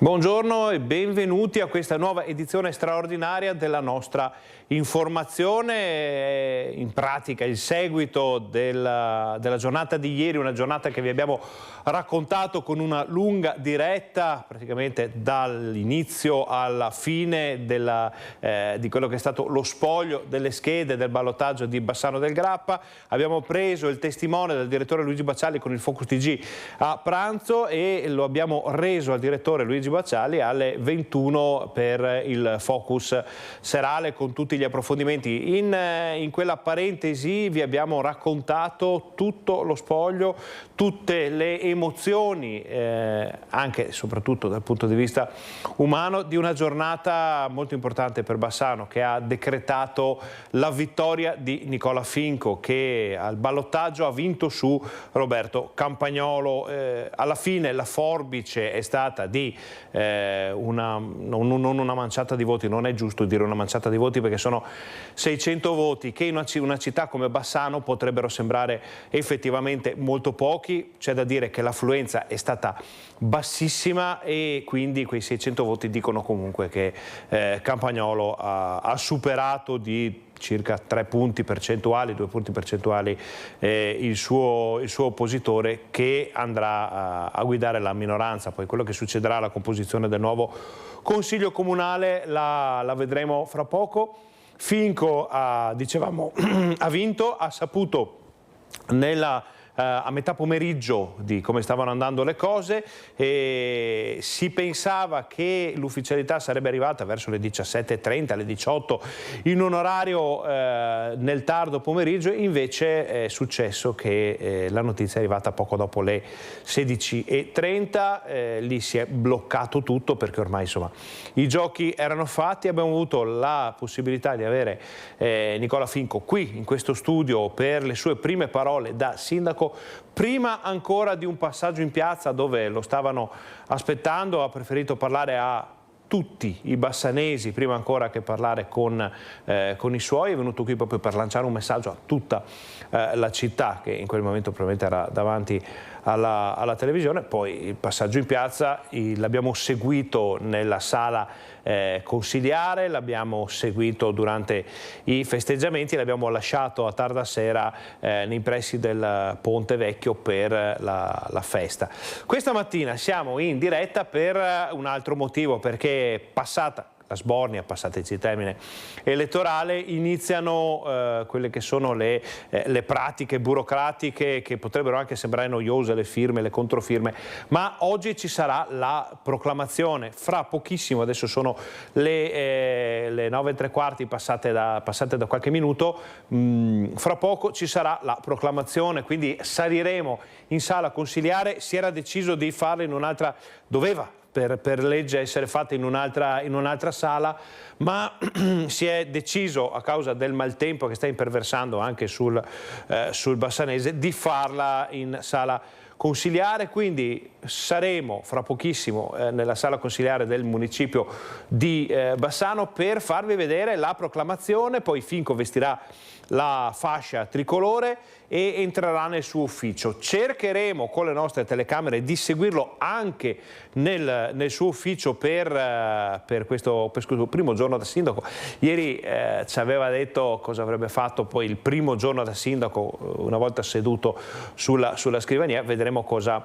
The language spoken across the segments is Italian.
Buongiorno e benvenuti a questa nuova edizione straordinaria della nostra informazione, in pratica il seguito della giornata di ieri, una giornata che vi abbiamo raccontato con una lunga diretta, praticamente dall'inizio alla fine di quello che è stato lo spoglio delle schede del ballottaggio di Bassano del Grappa. Abbiamo preso il testimone del direttore Luigi Bacciali con il Focus TG a pranzo e lo abbiamo reso al direttore Luigi Bacciali alle 21 per il focus serale con tutti gli approfondimenti. In quella parentesi vi abbiamo raccontato tutto lo spoglio, tutte le emozioni, anche e soprattutto dal punto di vista umano, di una giornata molto importante per Bassano, che ha decretato la vittoria di Nicola Finco, che al ballottaggio ha vinto su Roberto Campagnolo. Alla fine la forbice è stata di non una manciata di voti, non è giusto dire una manciata di voti perché sono 600 voti che in una città come Bassano potrebbero sembrare effettivamente molto pochi. C'è da dire che l'affluenza è stata bassissima e quindi quei 600 voti dicono comunque che Campagnolo ha superato di circa 3 punti percentuali, 2 punti percentuali il suo oppositore, che andrà a guidare la minoranza. Poi quello che succederà alla composizione del nuovo Consiglio Comunale la vedremo fra poco. Finco, dicevamo, ha vinto, ha saputo a metà pomeriggio di come stavano andando le cose, e si pensava che l'ufficialità sarebbe arrivata verso le 17:30, alle 18, in un orario nel tardo pomeriggio. Invece è successo che la notizia è arrivata poco dopo le 16:30, lì si è bloccato tutto perché ormai insomma i giochi erano fatti. Abbiamo avuto la possibilità di avere Nicola Finco qui in questo studio per le sue prime parole da sindaco, prima ancora di un passaggio in piazza dove lo stavano aspettando. Ha preferito parlare a tutti i bassanesi prima ancora che parlare con i suoi. È venuto qui proprio per lanciare un messaggio a tutta la città, che in quel momento probabilmente era davanti alla televisione. Poi il passaggio in piazza l'abbiamo seguito nella sala consiliare, l'abbiamo seguito durante i festeggiamenti, l'abbiamo lasciato a tarda sera nei pressi del Ponte Vecchio per la festa. Questa mattina siamo in diretta per un altro motivo, perché passata la sbornia, passateci il termine elettorale, iniziano quelle che sono le pratiche burocratiche che potrebbero anche sembrare noiose, le firme, le controfirme, ma oggi ci sarà la proclamazione. Fra pochissimo, adesso sono le 9:15 passate da qualche minuto, fra poco ci sarà la proclamazione, quindi saliremo in sala consiliare. Si era deciso di farla in un'altra, doveva per legge essere fatta in un'altra sala, ma si è deciso, a causa del maltempo che sta imperversando anche sul bassanese, di farla in sala consiliare. Quindi saremo fra pochissimo nella sala consiliare del municipio di Bassano per farvi vedere la proclamazione. Poi Finco vestirà la fascia tricolore e entrerà nel suo ufficio. Cercheremo con le nostre telecamere di seguirlo anche nel suo ufficio per questo primo giorno da sindaco. Ieri ci aveva detto cosa avrebbe fatto poi il primo giorno da sindaco una volta seduto sulla scrivania. Vedremo cosa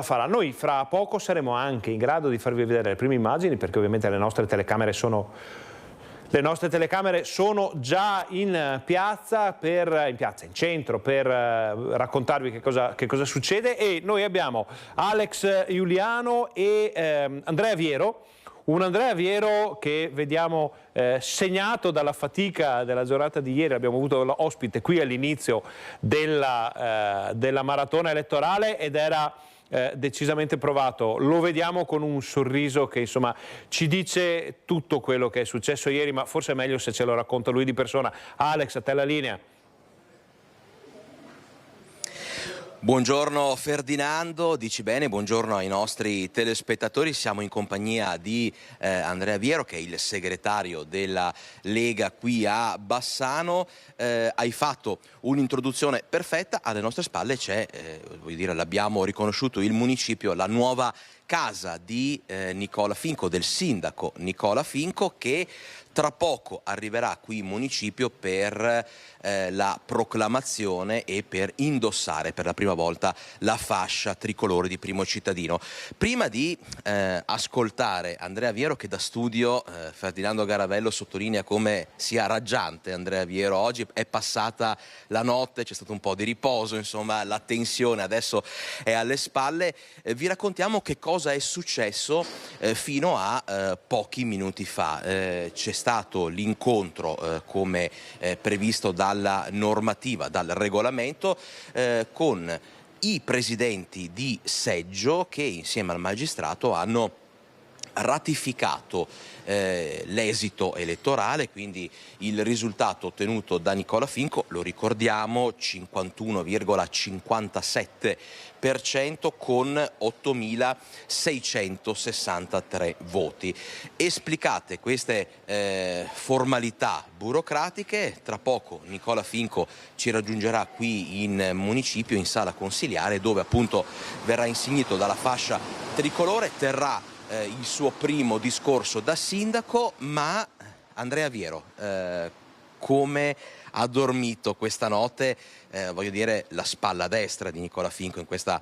farà. Noi fra poco saremo anche in grado di farvi vedere le prime immagini, perché ovviamente le nostre telecamere sono già in piazza, in centro, per raccontarvi che cosa succede. E noi abbiamo Alex Giuliano e Andrea Viero. Un Andrea Viero che vediamo segnato dalla fatica della giornata di ieri. Abbiamo avuto l'ospite qui all'inizio della maratona elettorale ed era decisamente provato. Lo vediamo con un sorriso che insomma ci dice tutto quello che è successo ieri, ma forse è meglio se ce lo racconta lui di persona. Alex, a te la linea. Buongiorno Ferdinando, dici bene, buongiorno ai nostri telespettatori. Siamo in compagnia di Andrea Viero, che è il segretario della Lega qui a Bassano. Hai fatto un'introduzione perfetta, alle nostre spalle c'è, l'abbiamo riconosciuto, il municipio, la nuova casa di Nicola Finco, del sindaco Nicola Finco, che tra poco arriverà qui in municipio per la proclamazione e per indossare per la prima volta la fascia tricolore di Primo Cittadino. Prima di ascoltare Andrea Viero, che da studio Ferdinando Garavello sottolinea come sia raggiante Andrea Viero oggi, è passata la notte, c'è stato un po' di riposo, insomma la tensione adesso è alle spalle. Vi raccontiamo che cosa è successo fino a pochi minuti fa. C'è stato l'incontro come previsto dalla normativa, dal regolamento, con i presidenti di seggio che insieme al magistrato hanno ratificato l'esito elettorale, quindi il risultato ottenuto da Nicola Finco, lo ricordiamo, 51,57% con 8.663 voti. Esplicate queste formalità burocratiche, tra poco Nicola Finco ci raggiungerà qui in municipio, in sala consiliare, dove appunto verrà insignito dalla fascia tricolore, terrà il suo primo discorso da sindaco. Ma Andrea Viero, come ha dormito questa notte, voglio dire, la spalla destra di Nicola Finco in questa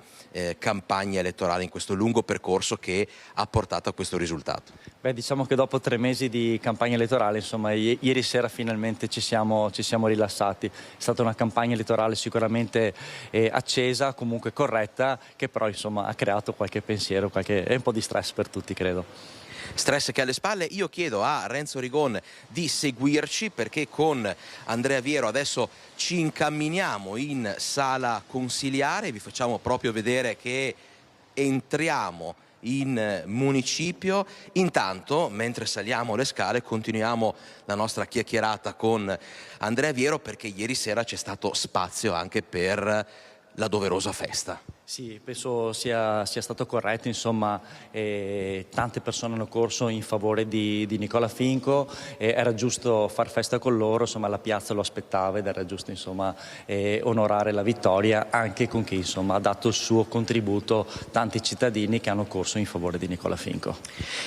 campagna elettorale, in questo lungo percorso che ha portato a questo risultato? Beh, diciamo che dopo 3 mesi di campagna elettorale, insomma, ieri sera finalmente ci siamo rilassati. È stata una campagna elettorale sicuramente accesa, comunque corretta, che però insomma ha creato qualche pensiero, e un po' di stress per tutti, credo. Stress che alle spalle. Io chiedo a Renzo Rigon di seguirci, perché con Andrea Viero adesso ci incamminiamo in sala consiliare, vi facciamo proprio vedere che entriamo in municipio. Intanto, mentre saliamo le scale, continuiamo la nostra chiacchierata con Andrea Viero, perché ieri sera c'è stato spazio anche per la doverosa festa. Sì, penso sia stato corretto, insomma, tante persone hanno corso in favore di Nicola Finco, era giusto far festa con loro, insomma la piazza lo aspettava ed era giusto, insomma, onorare la vittoria anche con chi, insomma, ha dato il suo contributo, tanti cittadini che hanno corso in favore di Nicola Finco.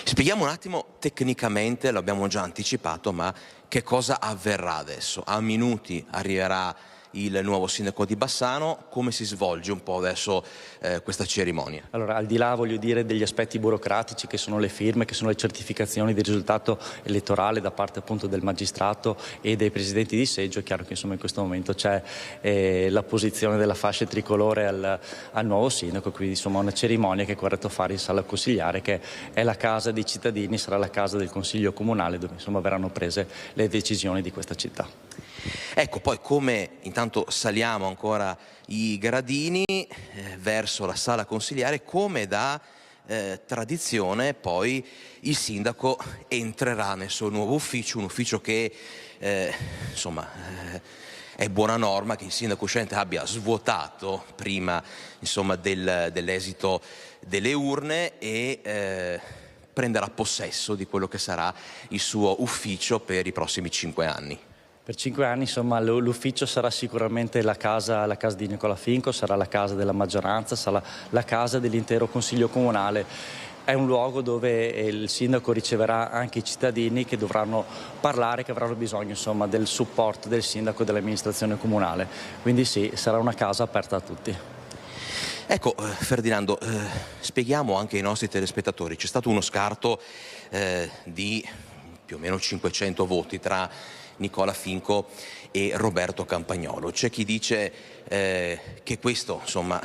Spieghiamo un attimo tecnicamente, lo abbiamo già anticipato, ma che cosa avverrà adesso? A minuti arriverà il nuovo sindaco di Bassano. Come si svolge un po' adesso questa cerimonia? Allora, al di là, voglio dire, degli aspetti burocratici, che sono le firme, che sono le certificazioni di risultato elettorale da parte appunto del magistrato e dei presidenti di seggio, è chiaro che insomma in questo momento c'è la posizione della fascia tricolore al nuovo sindaco, quindi insomma una cerimonia che è corretto fare in sala consigliare, che è la casa dei cittadini, sarà la casa del consiglio comunale, dove insomma verranno prese le decisioni di questa città. Ecco, poi come intanto saliamo ancora i gradini verso la sala consiliare, come da tradizione poi il sindaco entrerà nel suo nuovo ufficio, un ufficio che insomma è buona norma che il sindaco uscente abbia svuotato prima, insomma, dell'esito delle urne, e prenderà possesso di quello che sarà il suo ufficio per i prossimi 5 anni. Per 5 anni, insomma, l'ufficio sarà sicuramente la casa di Nicola Finco, sarà la casa della maggioranza, sarà la casa dell'intero Consiglio Comunale. È un luogo dove il sindaco riceverà anche i cittadini che dovranno parlare, che avranno bisogno, insomma, del supporto del sindaco e dell'amministrazione comunale. Quindi sì, sarà una casa aperta a tutti. Ecco, Ferdinando, spieghiamo anche ai nostri telespettatori, c'è stato uno scarto di più o meno 500 voti tra Nicola Finco e Roberto Campagnolo. C'è chi dice che questo, insomma,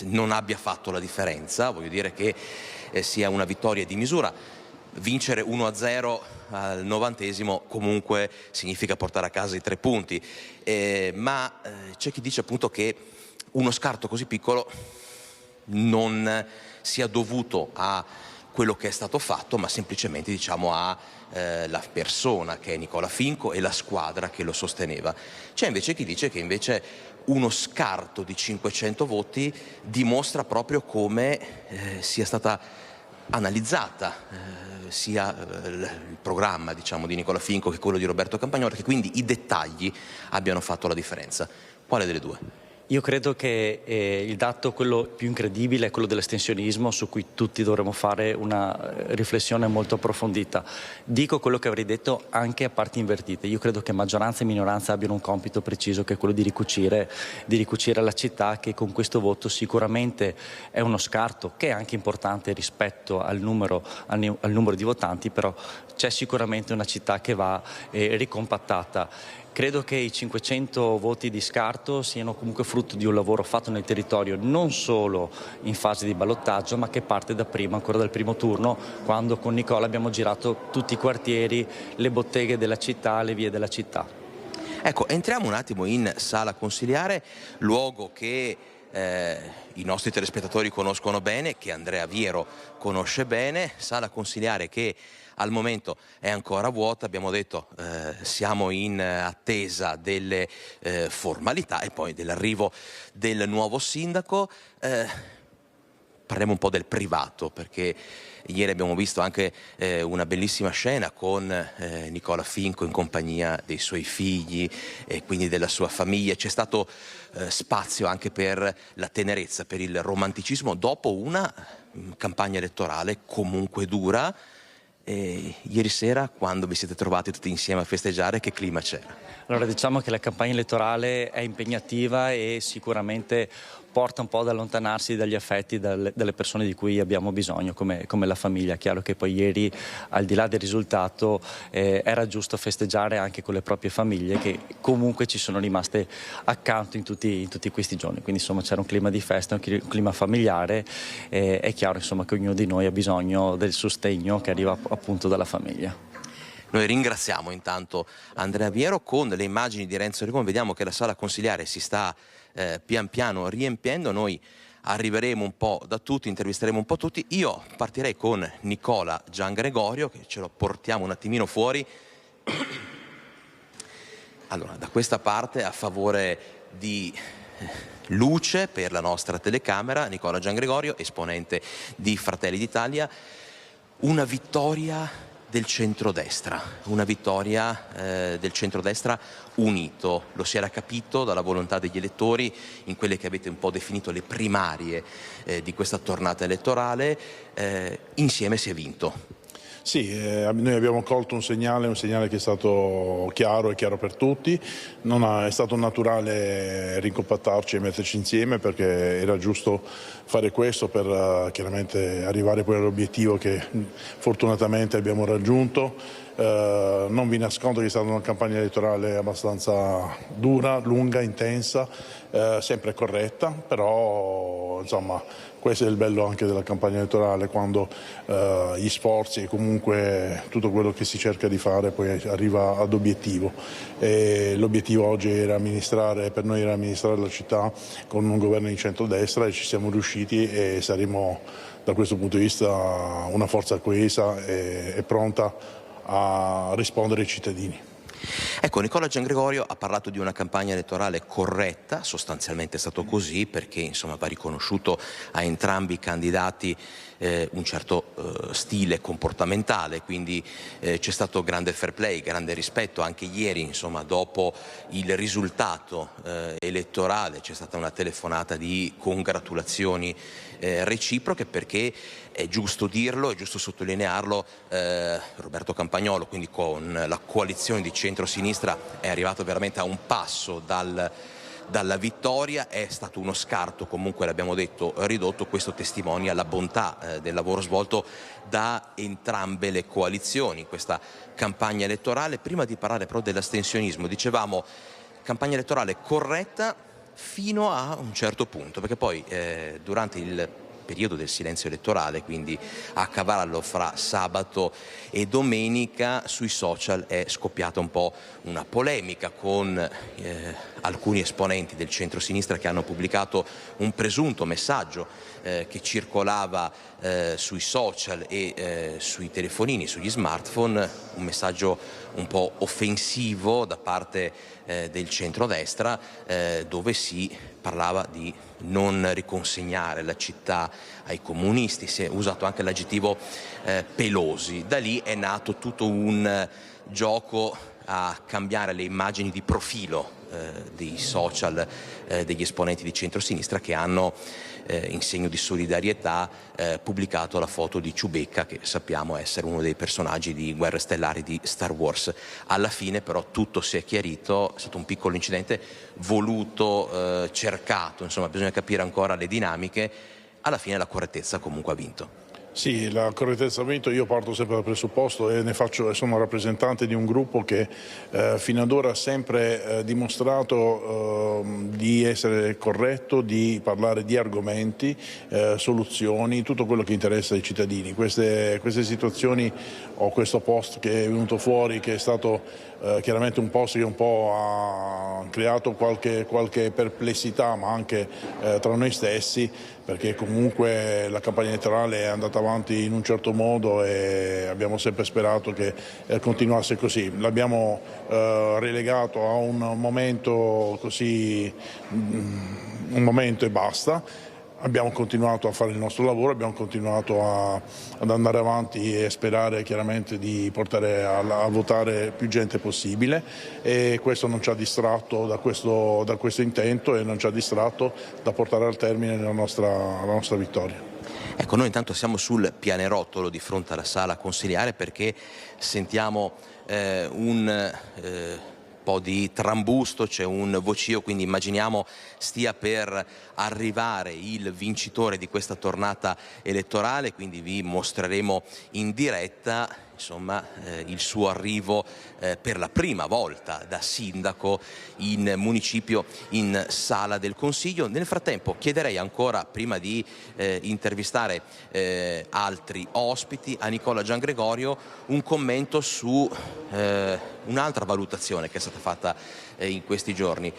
non abbia fatto la differenza, voglio dire che sia una vittoria di misura. Vincere 1-0 al 90° comunque significa portare a casa i 3 punti, ma c'è chi dice appunto che uno scarto così piccolo non sia dovuto a quello che è stato fatto, ma semplicemente, diciamo, a la persona che è Nicola Finco e la squadra che lo sosteneva. C'è invece chi dice che invece uno scarto di 500 voti dimostra proprio come sia stata analizzata sia il programma, diciamo, di Nicola Finco che quello di Roberto Campagnolo, che quindi i dettagli abbiano fatto la differenza. Quale delle due? Io credo che il dato, quello più incredibile, è quello dell'astensionismo, su cui tutti dovremmo fare una riflessione molto approfondita. Dico quello che avrei detto anche a parti invertite. Io credo che maggioranza e minoranza abbiano un compito preciso, che è quello di ricucire la città, che con questo voto sicuramente è uno scarto, che è anche importante rispetto al numero di votanti, però c'è sicuramente una città che va ricompattata. Credo che i 500 voti di scarto siano comunque frutto di un lavoro fatto nel territorio, non solo in fase di ballottaggio, ma che parte da prima, ancora dal primo turno, quando con Nicola abbiamo girato tutti i quartieri, le botteghe della città, le vie della città. Ecco, entriamo un attimo in sala consiliare, luogo che i nostri telespettatori conoscono bene, che Andrea Viero conosce bene, sala consiliare che al momento è ancora vuota. Abbiamo detto siamo in attesa delle formalità e poi dell'arrivo del nuovo sindaco. Parliamo un po' del privato, perché ieri abbiamo visto anche una bellissima scena con Nicola Finco in compagnia dei suoi figli e quindi della sua famiglia. C'è stato spazio anche per la tenerezza, per il romanticismo dopo una campagna elettorale comunque dura. Ieri sera, quando vi siete trovati tutti insieme a festeggiare, che clima c'era? Allora, diciamo che la campagna elettorale è impegnativa e sicuramente porta un po' ad allontanarsi dagli affetti delle persone di cui abbiamo bisogno, come la famiglia. Chiaro che poi ieri, al di là del risultato, era giusto festeggiare anche con le proprie famiglie, che comunque ci sono rimaste accanto in tutti questi giorni. Quindi insomma c'era un clima di festa, un clima familiare. È chiaro insomma che ognuno di noi ha bisogno del sostegno che arriva appunto dalla famiglia. Noi ringraziamo intanto Andrea Viero. Con le immagini di Renzo Rigoni vediamo che la sala consiliare si sta pian piano riempiendo. Noi arriveremo un po' da tutti, intervisteremo un po' tutti. Io partirei con Nicola Giangregorio, che ce lo portiamo un attimino fuori. Allora, da questa parte, a favore di luce per la nostra telecamera, Nicola Giangregorio, esponente di Fratelli d'Italia. Una vittoria del centrodestra, una vittoria del centrodestra unito. Lo si era capito dalla volontà degli elettori in quelle che avete un po' definito le primarie di questa tornata elettorale. Insieme si è vinto. Sì, noi abbiamo colto un segnale che è stato chiaro e chiaro per tutti. È stato naturale ricompattarci e metterci insieme, perché era giusto fare questo per chiaramente arrivare poi all'obiettivo che fortunatamente abbiamo raggiunto. Non vi nascondo che è stata una campagna elettorale abbastanza dura, lunga, intensa, sempre corretta, però insomma questo è il bello anche della campagna elettorale, quando gli sforzi e comunque tutto quello che si cerca di fare poi arriva ad obiettivo. L'obiettivo oggi per noi era amministrare la città con un governo di centrodestra, e ci siamo riusciti, e saremo da questo punto di vista una forza coesa e pronta a rispondere ai cittadini. Ecco, Nicola Giangregorio ha parlato di una campagna elettorale corretta, sostanzialmente è stato così, perché insomma va riconosciuto a entrambi i candidati un certo stile comportamentale, quindi c'è stato grande fair play, grande rispetto. Anche ieri, insomma, dopo il risultato elettorale c'è stata una telefonata di congratulazioni reciproche, perché è giusto dirlo, è giusto sottolinearlo, Roberto Campagnolo, quindi con la coalizione di centrosinistra, è arrivato veramente a un passo dalla vittoria. È stato uno scarto, comunque l'abbiamo detto, ridotto. Questo testimonia la bontà del lavoro svolto da entrambe le coalizioni in questa campagna elettorale. Prima di parlare però dell'astensionismo, dicevamo campagna elettorale corretta fino a un certo punto, perché poi durante il periodo del silenzio elettorale, quindi a cavallo fra sabato e domenica, sui social è scoppiata un po' una polemica con alcuni esponenti del centro-sinistra che hanno pubblicato un presunto messaggio che circolava sui social e sui telefonini, sugli smartphone, un messaggio un po' offensivo da parte del centrodestra, dove si parlava di non riconsegnare la città ai comunisti. Si è usato anche l'aggettivo pelosi. Da lì è nato tutto un gioco a cambiare le immagini di profilo dei social degli esponenti di centrosinistra che hanno in segno di solidarietà pubblicato la foto di Chewbacca, che sappiamo essere uno dei personaggi di Guerre Stellari di Star Wars. Alla fine però tutto si è chiarito, è stato un piccolo incidente voluto, cercato, insomma bisogna capire ancora le dinamiche. Alla fine la correttezza comunque ha vinto. Sì, la correttezza ha vinto. Io parto sempre dal presupposto e sono rappresentante di un gruppo che fino ad ora ha sempre dimostrato di essere corretto, di parlare di argomenti, soluzioni, tutto quello che interessa ai cittadini. Queste situazioni o questo post che è venuto fuori, che è stato chiaramente un post che un po' ha creato qualche perplessità, ma anche tra noi stessi, perché comunque la campagna elettorale è andata avanti in un certo modo e abbiamo sempre sperato che continuasse così. L'abbiamo relegato a un momento così, un momento e basta. Abbiamo continuato a fare il nostro lavoro, abbiamo continuato ad andare avanti e sperare chiaramente di portare a votare più gente possibile, e questo non ci ha distratto da questo intento e non ci ha distratto da portare al termine la nostra vittoria. Ecco, noi intanto siamo sul pianerottolo di fronte alla sala consiliare perché sentiamo un po' di trambusto, c'è un vocio, quindi immaginiamo stia per arrivare il vincitore di questa tornata elettorale, quindi vi mostreremo in diretta insomma il suo arrivo per la prima volta da sindaco in municipio in sala del Consiglio. Nel frattempo chiederei ancora, prima di intervistare altri ospiti, a Nicola Giangregorio un commento su un'altra valutazione che è stata fatta in questi giorni.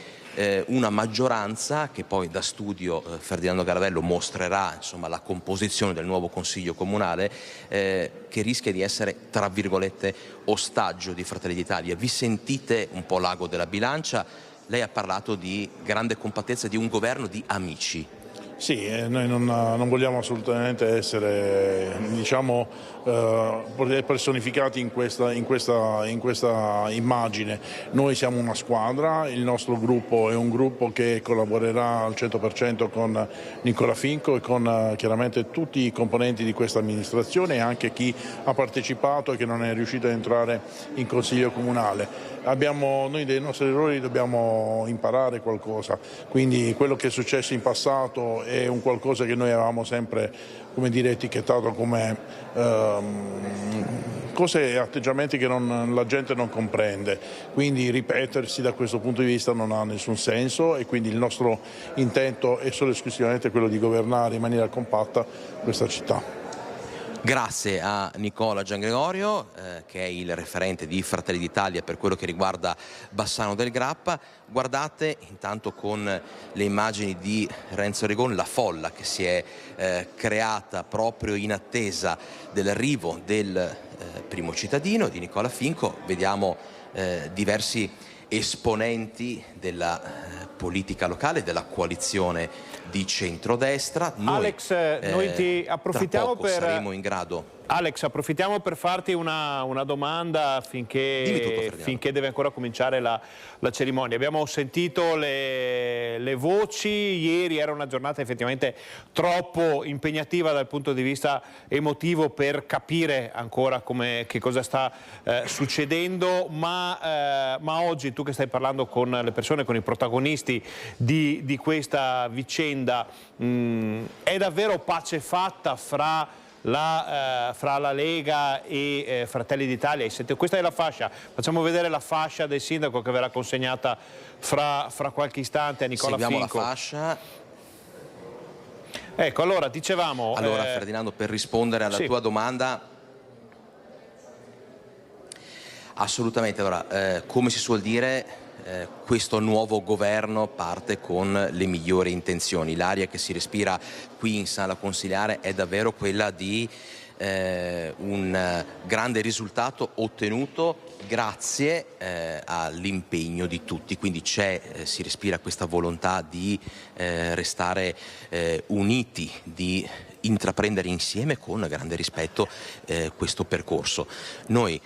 Una maggioranza che poi da studio Ferdinando Garavello mostrerà insomma la composizione del nuovo Consiglio Comunale, che rischia di essere tra virgolette ostaggio di Fratelli d'Italia. Vi sentite un po' l'ago della bilancia? Lei ha parlato di grande compattezza, di un governo di amici. Sì, noi non vogliamo assolutamente essere, diciamo, personificati in questa immagine. Noi siamo una squadra, il nostro gruppo è un gruppo che collaborerà al 100% con Nicola Finco e con chiaramente tutti i componenti di questa amministrazione e anche chi ha partecipato e che non è riuscito a entrare in Consiglio Comunale. Noi dei nostri errori dobbiamo imparare qualcosa, quindi quello che è successo in passato è un qualcosa che noi avevamo sempre, come dire, etichettato come cose e atteggiamenti che la gente non comprende, quindi ripetersi da questo punto di vista non ha nessun senso, e quindi il nostro intento è solo e esclusivamente quello di governare in maniera compatta questa città. Grazie a Nicola Giangregorio, che è il referente di Fratelli d'Italia per quello che riguarda Bassano del Grappa. Guardate intanto con le immagini di Renzo Regon la folla che si è creata proprio in attesa dell'arrivo del primo cittadino, di Nicola Finco. Vediamo diversi esponenti della politica locale, della coalizione di centrodestra. Alex, noi ti approfittiamo per... saremo in grado... Alex, approfittiamo per farti una domanda finché deve ancora cominciare la cerimonia. Abbiamo sentito le voci, ieri era una giornata effettivamente troppo impegnativa dal punto di vista emotivo per capire ancora che cosa sta succedendo, ma oggi tu che stai parlando con le persone, con i protagonisti di questa vicenda, è davvero pace fatta fra la Lega e Fratelli d'Italia? Questa è la fascia, facciamo vedere la fascia del sindaco che verrà consegnata fra qualche istante a Nicola Finco. Seguiamo la fascia. Ecco, allora dicevamo... Allora Ferdinando, per rispondere alla tua domanda, assolutamente, allora, come si suol dire, questo nuovo governo parte con le migliori intenzioni. L'aria che si respira qui in sala consiliare è davvero quella di un grande risultato ottenuto grazie all'impegno di tutti, quindi si respira questa volontà di restare uniti, di intraprendere insieme con grande rispetto questo percorso. Noi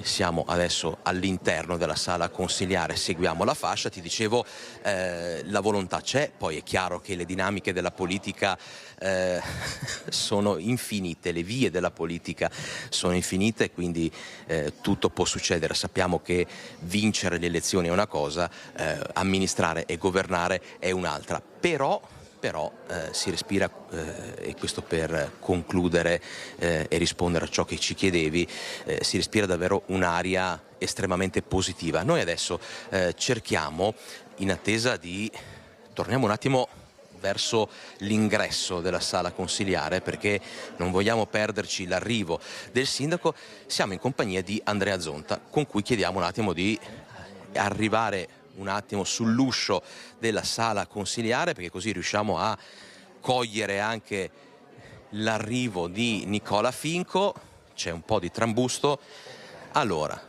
siamo adesso all'interno della sala consiliare, seguiamo la fascia. Ti dicevo, la volontà c'è, poi è chiaro che le dinamiche della politica sono infinite, le vie della politica sono infinite, quindi tutto può succedere. Sappiamo che vincere le elezioni è una cosa, amministrare e governare è un'altra, però si respira, e questo per concludere e rispondere a ciò che ci chiedevi, si respira davvero un'aria estremamente positiva. Noi adesso cerchiamo, in attesa di... torniamo un attimo verso l'ingresso della sala consiliare, perché non vogliamo perderci l'arrivo del sindaco. Siamo in compagnia di Andrea Zonta, con cui chiediamo un attimo di arrivare un attimo sull'uscio della sala consiliare, perché così riusciamo a cogliere anche l'arrivo di Nicola Finco. C'è un po' di trambusto. Allora,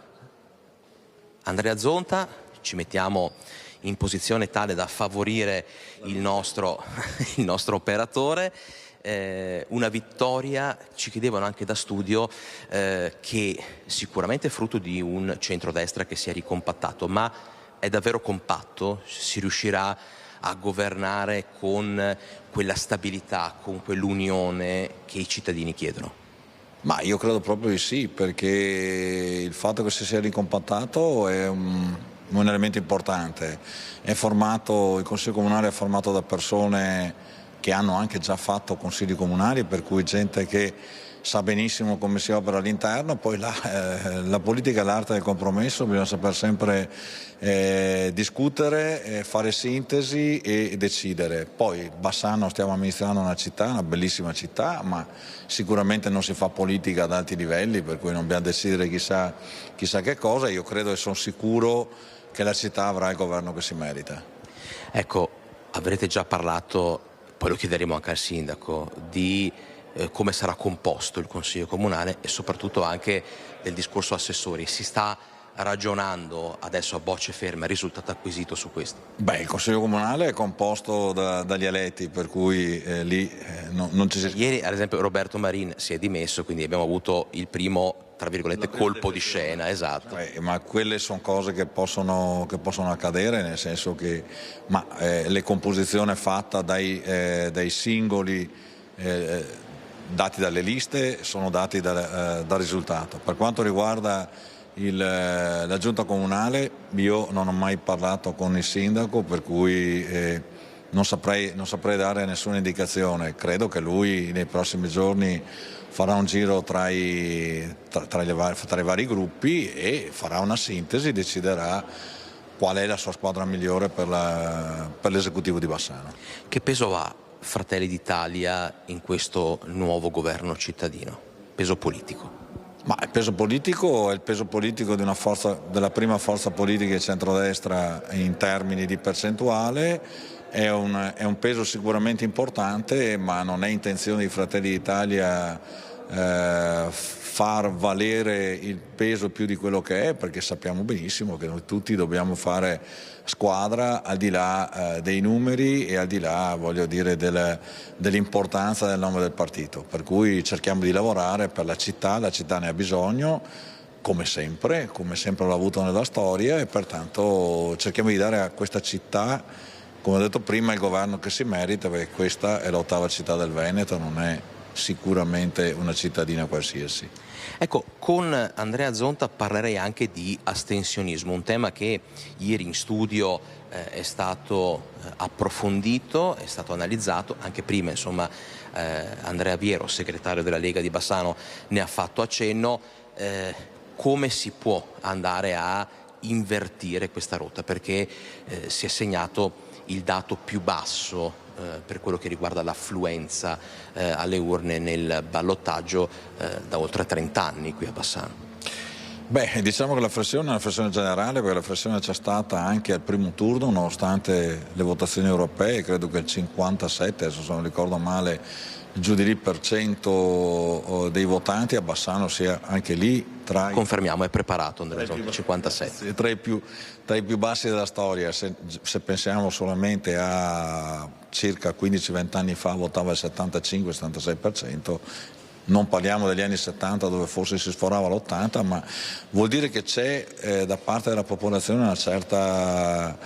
Andrea Zonta, ci mettiamo in posizione tale da favorire il nostro operatore. Una vittoria, ci chiedevano anche da studio, che sicuramente è frutto di un centrodestra che si è ricompattato, ma è davvero compatto? Si riuscirà a governare con quella stabilità, con quell'unione che i cittadini chiedono? Ma io credo proprio di sì, perché il fatto che si sia ricompattato è un elemento importante. Il Consiglio Comunale è formato da persone che hanno anche già fatto consigli comunali, per cui gente che sa benissimo come si opera all'interno. Poi la politica è l'arte del compromesso, bisogna saper sempre discutere, fare sintesi e decidere. Poi Bassano, stiamo amministrando una città, una bellissima città, ma sicuramente non si fa politica ad alti livelli, per cui non dobbiamo decidere chissà che cosa. Io credo e sono sicuro che la città avrà il governo che si merita. Ecco, avrete già parlato, poi lo chiederemo anche al sindaco, di come sarà composto il Consiglio Comunale e soprattutto anche del discorso assessori. Si sta ragionando adesso a bocce ferme, risultato acquisito su questo? Beh, il Consiglio Comunale è composto dagli eletti, per cui lì non ci si... Ieri, ad esempio, Roberto Marin si è dimesso, quindi abbiamo avuto il primo, tra virgolette, colpo di scena, esatto. Ma quelle sono cose che possono accadere, nel senso che le composizioni fatte dai singoli dati dalle liste sono dati dal risultato. Per quanto riguarda la giunta comunale, io non ho mai parlato con il sindaco, per cui non saprei dare nessuna indicazione. Credo che lui nei prossimi giorni farà un giro tra i vari gruppi e farà una sintesi, deciderà qual è la sua squadra migliore per l'esecutivo di Bassano. Che peso ha Fratelli d'Italia in questo nuovo governo cittadino? Peso politico? Ma il peso politico è il peso politico della prima forza politica di centrodestra in termini di percentuale. È un peso sicuramente importante, ma non è intenzione di Fratelli d'Italia far valere il peso più di quello che è, perché sappiamo benissimo che noi tutti dobbiamo fare squadra al di là dei numeri e al di là, voglio dire, dell'importanza del nome del partito. Per cui cerchiamo di lavorare per la città ne ha bisogno, come sempre l'ha avuto nella storia, e pertanto cerchiamo di dare a questa città, come ho detto prima, il governo che si merita, perché questa è l'8ª città del Veneto, non è sicuramente una cittadina qualsiasi. Ecco, con Andrea Zonta parlerei anche di astensionismo, un tema che ieri in studio è stato approfondito, è stato analizzato, anche prima insomma Andrea Viero, segretario della Lega di Bassano, ne ha fatto accenno. Come si può andare a invertire questa rotta? Perché si è segnato il dato più basso per quello che riguarda l'affluenza alle urne nel ballottaggio da oltre 30 anni qui a Bassano. Beh, diciamo che la flessione è una flessione generale, perché la flessione c'è stata anche al primo turno, nonostante le votazioni europee. Credo che il 57, adesso se non ricordo male, giù di lì % dei votanti a Bassano sia anche lì tra i... Confermiamo, è preparato Andrea Zonta, 57. Tra i più bassi della storia. Se pensiamo solamente a circa 15-20 anni fa votava il 75-76%, Non parliamo degli anni 70 dove forse si sforava l'80, ma vuol dire che c'è da parte della popolazione una certa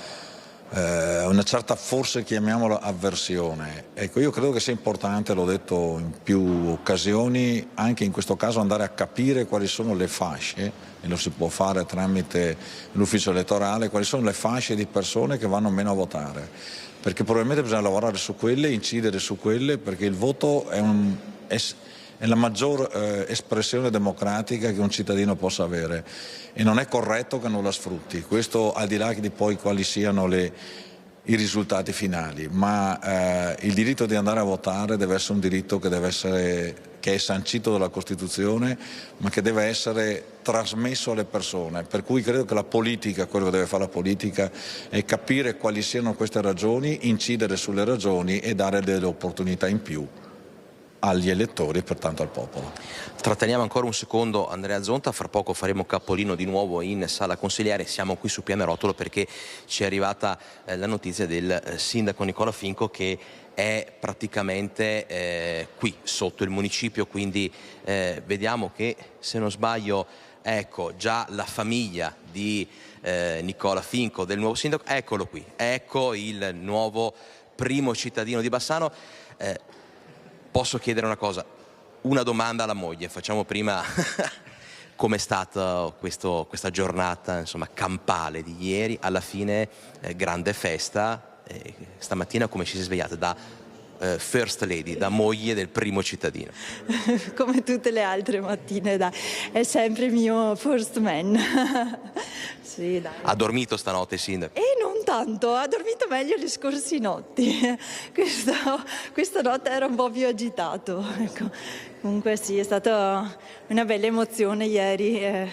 forse chiamiamola avversione. Ecco, io credo che sia importante, l'ho detto in più occasioni, anche in questo caso andare a capire quali sono le fasce, e lo si può fare tramite l'ufficio elettorale, quali sono le fasce di persone che vanno meno a votare, perché probabilmente bisogna lavorare su quelle, incidere su quelle, perché il voto è la maggior espressione democratica che un cittadino possa avere e non è corretto che non la sfrutti, questo al di là di poi quali siano i risultati finali, ma il diritto di andare a votare deve essere un diritto che è sancito dalla Costituzione, ma che deve essere trasmesso alle persone, per cui credo che la politica, quello che deve fare la politica è capire quali siano queste ragioni, incidere sulle ragioni e dare delle opportunità in più agli elettori e pertanto al popolo. Tratteniamo ancora un secondo Andrea Zonta, fra poco faremo capolino di nuovo in sala consigliare. Siamo qui su Pianerottolo perché ci è arrivata la notizia del sindaco Nicola Finco che è praticamente qui sotto il municipio, quindi vediamo che, se non sbaglio, ecco già la famiglia di Nicola Finco, del nuovo sindaco. Eccolo qui, ecco il nuovo primo cittadino di Bassano. Posso chiedere una cosa, una domanda alla moglie, facciamo prima com'è stata questa giornata, insomma, campale di ieri, alla fine grande festa, stamattina come ci si è svegliata da First Lady, da moglie del primo cittadino? Come tutte le altre mattine, dai, è sempre il mio first man. Sì, dai. Ha dormito stanotte il sindaco? E non tanto, ha dormito meglio le scorse notti. Questa notte era un po' più agitato. Ecco. Comunque sì, è stata una bella emozione ieri.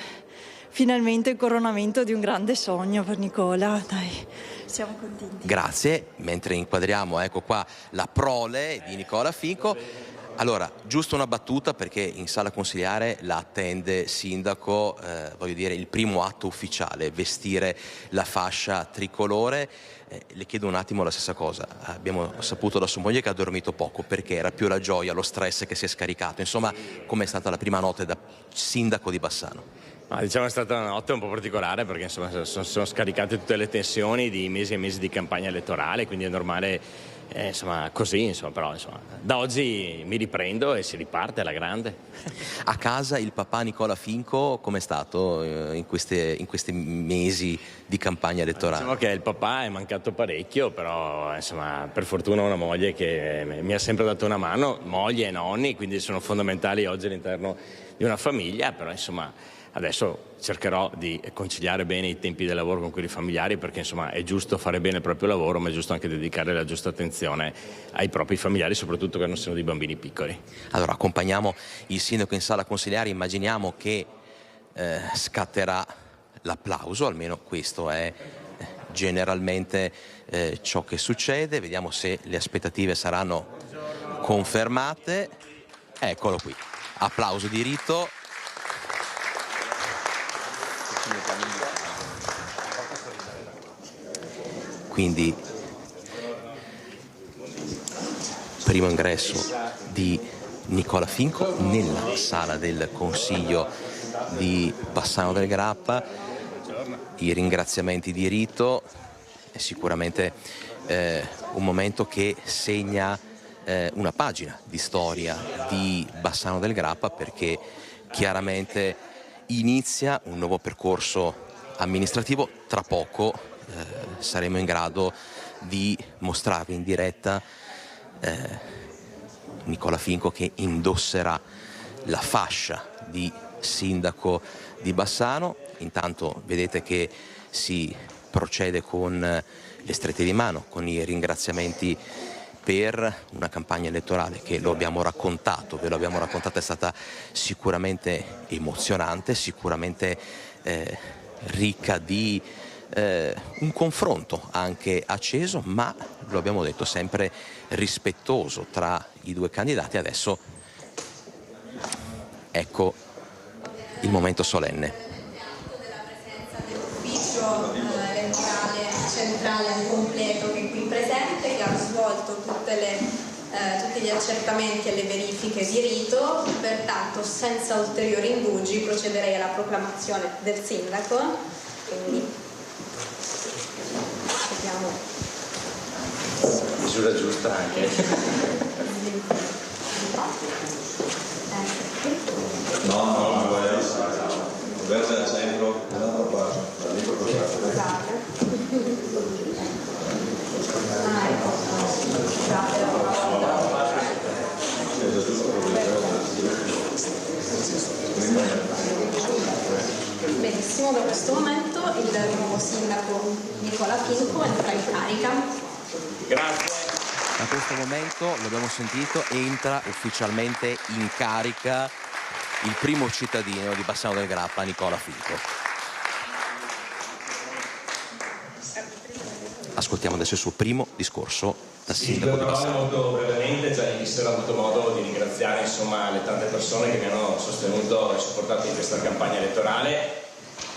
Finalmente il coronamento di un grande sogno per Nicola, dai, siamo contenti. Grazie, mentre inquadriamo, ecco qua, la prole di Nicola Finco. Allora, giusto una battuta, perché in sala consigliare la attende sindaco, voglio dire, il primo atto ufficiale, vestire la fascia tricolore. Le chiedo un attimo la stessa cosa. Abbiamo saputo da sua moglie che ha dormito poco, perché era più la gioia, lo stress che si è scaricato. Insomma, com'è stata la prima notte da sindaco di Bassano? Diciamo è stata una notte un po' particolare perché insomma sono scaricate tutte le tensioni di mesi e mesi di campagna elettorale, quindi è normale insomma così, insomma, però insomma da oggi mi riprendo e si riparte alla grande. A casa il papà Nicola Finco com'è stato in questi mesi di campagna elettorale? Diciamo che il papà è mancato parecchio, però insomma per fortuna ho una moglie che mi ha sempre dato una mano, moglie e nonni, quindi sono fondamentali oggi all'interno di una famiglia, però insomma adesso cercherò di conciliare bene i tempi del lavoro con quelli familiari, perché insomma è giusto fare bene il proprio lavoro, ma è giusto anche dedicare la giusta attenzione ai propri familiari, soprattutto che non siano dei bambini piccoli. Allora, accompagniamo il sindaco in sala consigliare, immaginiamo che scatterà l'applauso, almeno questo è generalmente ciò che succede. Vediamo se le aspettative saranno confermate. Eccolo qui, applauso di rito. Quindi primo ingresso di Nicola Finco nella sala del Consiglio di Bassano del Grappa, i ringraziamenti di rito, è sicuramente un momento che segna una pagina di storia di Bassano del Grappa, perché chiaramente inizia un nuovo percorso amministrativo. Tra poco saremo in grado di mostrarvi in diretta Nicola Finco che indosserà la fascia di sindaco di Bassano. Intanto vedete che si procede con le strette di mano, con i ringraziamenti per una campagna elettorale che, lo abbiamo raccontato, ve lo abbiamo raccontato, è stata sicuramente emozionante, sicuramente ricca di un confronto anche acceso, ma lo abbiamo detto sempre rispettoso tra i due candidati. Adesso ecco il momento solenne. Dell'ufficio elettorale centrale al completo che è qui presente, che ha svolto tutte le tutti gli accertamenti e le verifiche di rito, pertanto senza ulteriori indugi procederei alla proclamazione del sindaco. Quindi vediamo. Misura giusta anche. No, verso al centro, Benissimo, da questo momento il nuovo sindaco Nicola Finco entra in carica. Grazie. Da questo momento, l'abbiamo sentito, entra ufficialmente in carica il primo cittadino di Bassano del Grappa, Nicola Finco. Ascoltiamo adesso il suo primo discorso da sindaco di Bassano. Molto brevemente, già ieri sera ho avuto modo di ringraziare le tante persone che mi hanno sostenuto e supportato in questa campagna elettorale.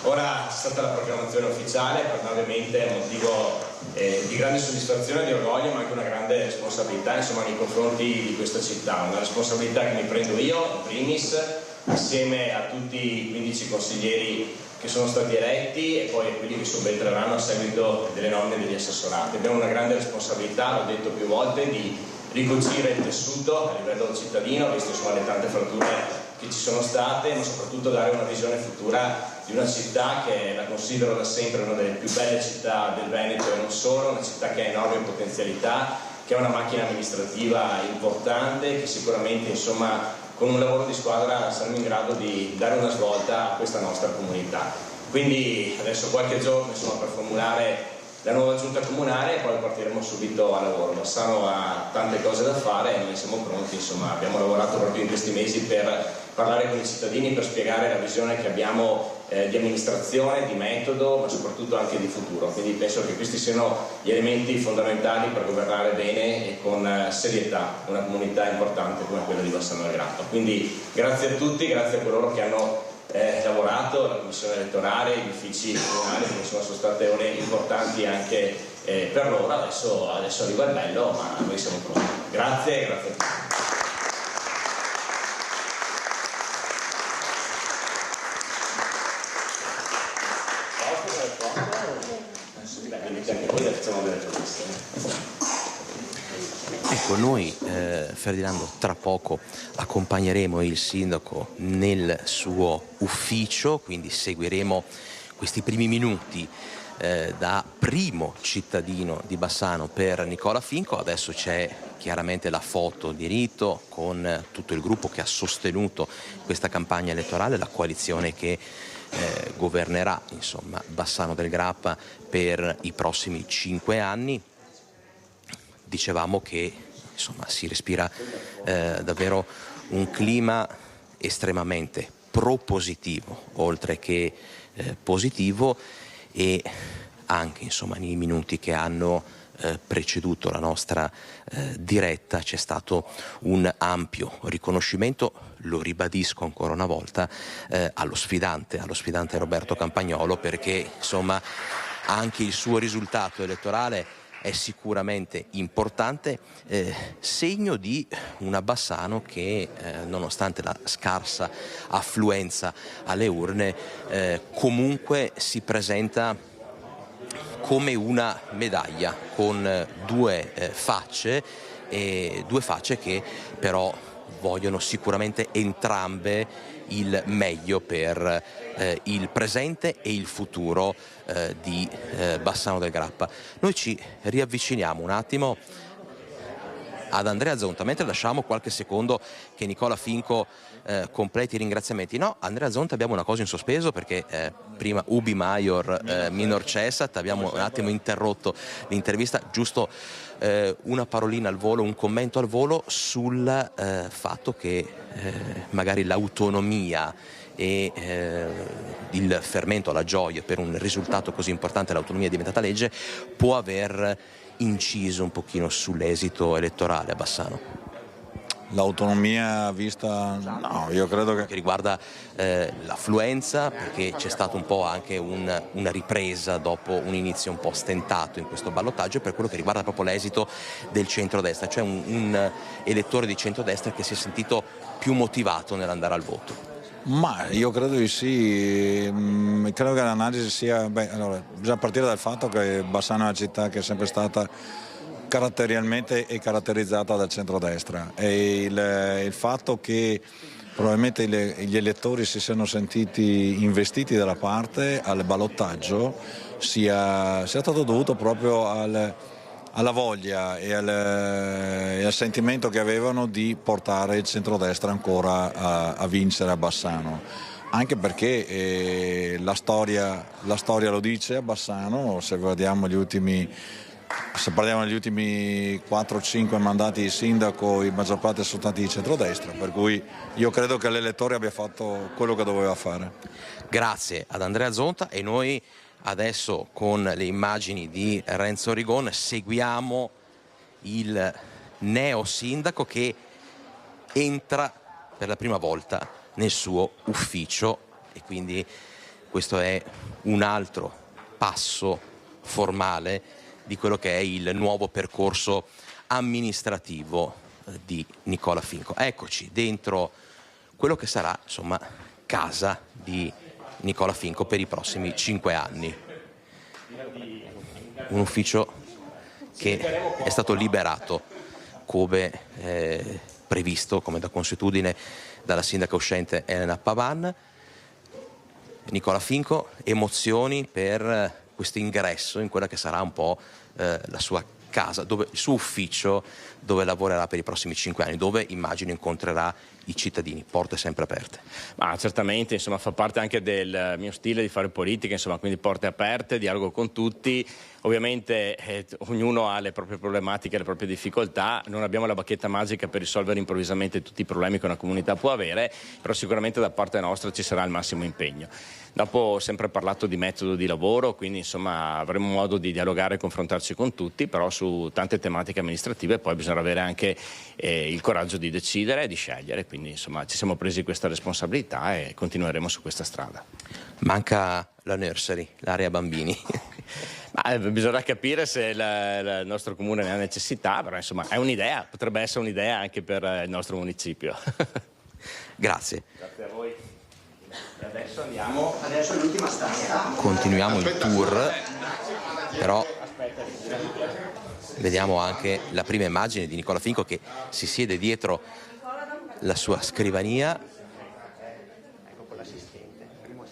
Ora c'è stata la proclamazione ufficiale, per me ovviamente è un motivo di grande soddisfazione, di orgoglio, ma anche una grande responsabilità nei confronti di questa città, una responsabilità che mi prendo io in primis, assieme a tutti i 15 consiglieri che sono stati eletti e poi a quelli che subentreranno a seguito delle nomine degli assessorati. Abbiamo una grande responsabilità, l'ho detto più volte, di ricucire il tessuto a livello cittadino, visto le tante fratture che ci sono state, ma soprattutto dare una visione futura di una città che la considero da sempre una delle più belle città del Veneto e non solo, una città che ha enormi potenzialità, che ha una macchina amministrativa importante, che sicuramente con un lavoro di squadra saremo in grado di dare una svolta a questa nostra comunità. Quindi adesso qualche giorno per formulare la nuova giunta comunale e poi partiremo subito al lavoro. Bassano ha tante cose da fare e noi siamo pronti, abbiamo lavorato proprio in questi mesi per parlare con i cittadini, per spiegare la visione che abbiamo di amministrazione, di metodo, ma soprattutto anche di futuro. Quindi penso che questi siano gli elementi fondamentali per governare bene e con serietà una comunità importante come quella di Bassano del Grappa. Quindi grazie a tutti, grazie a coloro che hanno lavorato, la commissione elettorale, gli uffici comunali, che sono state ore importanti anche per loro. Adesso arriva il bello, ma noi siamo pronti. Grazie, grazie a tutti. Ecco, noi Ferdinando tra poco accompagneremo il sindaco nel suo ufficio, quindi seguiremo questi primi minuti da primo cittadino di Bassano per Nicola Finco. Adesso c'è chiaramente la foto di rito con tutto il gruppo che ha sostenuto questa campagna elettorale, la coalizione che governerà Bassano del Grappa per i prossimi 5 anni. Dicevamo che si respira davvero un clima estremamente propositivo, oltre che positivo, e anche nei minuti che hanno preceduto la nostra diretta c'è stato un ampio riconoscimento, lo ribadisco ancora una volta, allo sfidante Roberto Campagnolo, perché anche il suo risultato elettorale è sicuramente importante, segno di una Bassano che nonostante la scarsa affluenza alle urne comunque si presenta come una medaglia con due facce che però vogliono sicuramente entrambe il meglio per il presente e il futuro di Bassano del Grappa. Noi ci riavviciniamo un attimo ad Andrea Zonta, mentre lasciamo qualche secondo che Nicola Finco completi i ringraziamenti. No, Andrea Zonta, abbiamo una cosa in sospeso perché prima ubi maior minor cessat, abbiamo un attimo interrotto l'intervista, giusto una parolina al volo, un commento al volo sul fatto che magari l'autonomia e il fermento alla gioia per un risultato così importante, l'autonomia è diventata legge, può aver inciso un pochino sull'esito elettorale a Bassano. l'autonomia vista, no, io credo che riguarda l'affluenza, perché c'è stato un po' anche una ripresa dopo un inizio un po' stentato in questo ballottaggio, e per quello che riguarda proprio l'esito del centrodestra, cioè un elettore di centrodestra che si è sentito più motivato nell'andare al voto. Ma io credo di sì, credo che l'analisi sia, allora, bisogna partire dal fatto che Bassano è una città che è sempre stata caratterialmente e caratterizzata dal centrodestra, e il fatto che probabilmente gli elettori si siano sentiti investiti dalla parte al ballottaggio sia stato dovuto proprio alla voglia e al sentimento che avevano di portare il centrodestra ancora a vincere a Bassano, anche perché la storia lo dice a Bassano. Se parliamo degli ultimi 4-5 mandati di sindaco, in maggior parte sono stati di centrodestra, per cui io credo che l'elettore abbia fatto quello che doveva fare. Grazie ad Andrea Zonta, e noi adesso con le immagini di Renzo Rigon seguiamo il neo sindaco che entra per la prima volta nel suo ufficio, e quindi questo è un altro passo formale di quello che è il nuovo percorso amministrativo di Nicola Finco. Eccoci dentro quello che sarà, insomma, casa di Nicola Finco per i prossimi 5 anni. Un ufficio che è stato liberato come previsto, come da consuetudine, dalla sindaca uscente Elena Pavan. Nicola Finco, emozioni per questo ingresso in quella che sarà un po' la sua casa, il suo ufficio, dove lavorerà per i prossimi 5 anni, dove immagino incontrerà i cittadini, porte sempre aperte. Ma certamente, insomma, fa parte anche del mio stile di fare politica, insomma, quindi porte aperte, dialogo con tutti. Ovviamente ognuno ha le proprie problematiche, le proprie difficoltà, non abbiamo la bacchetta magica per risolvere improvvisamente tutti i problemi che una comunità può avere, però sicuramente da parte nostra ci sarà il massimo impegno. Dopo ho sempre parlato di metodo di lavoro, quindi insomma avremo modo di dialogare e confrontarci con tutti, però su tante tematiche amministrative poi bisogna avere anche il coraggio di decidere e di scegliere, quindi insomma ci siamo presi questa responsabilità e continueremo su questa strada. Manca la nursery, l'area bambini. Ma bisogna capire se il nostro comune ne ha necessità, però insomma è un'idea, potrebbe essere un'idea anche per il nostro municipio. Grazie. Grazie a voi. E adesso andiamo all'ultima stanza. Continuiamo il tour, però vediamo anche la prima immagine di Nicola Finco che si siede dietro la sua scrivania. Ecco con l'assistente, il primo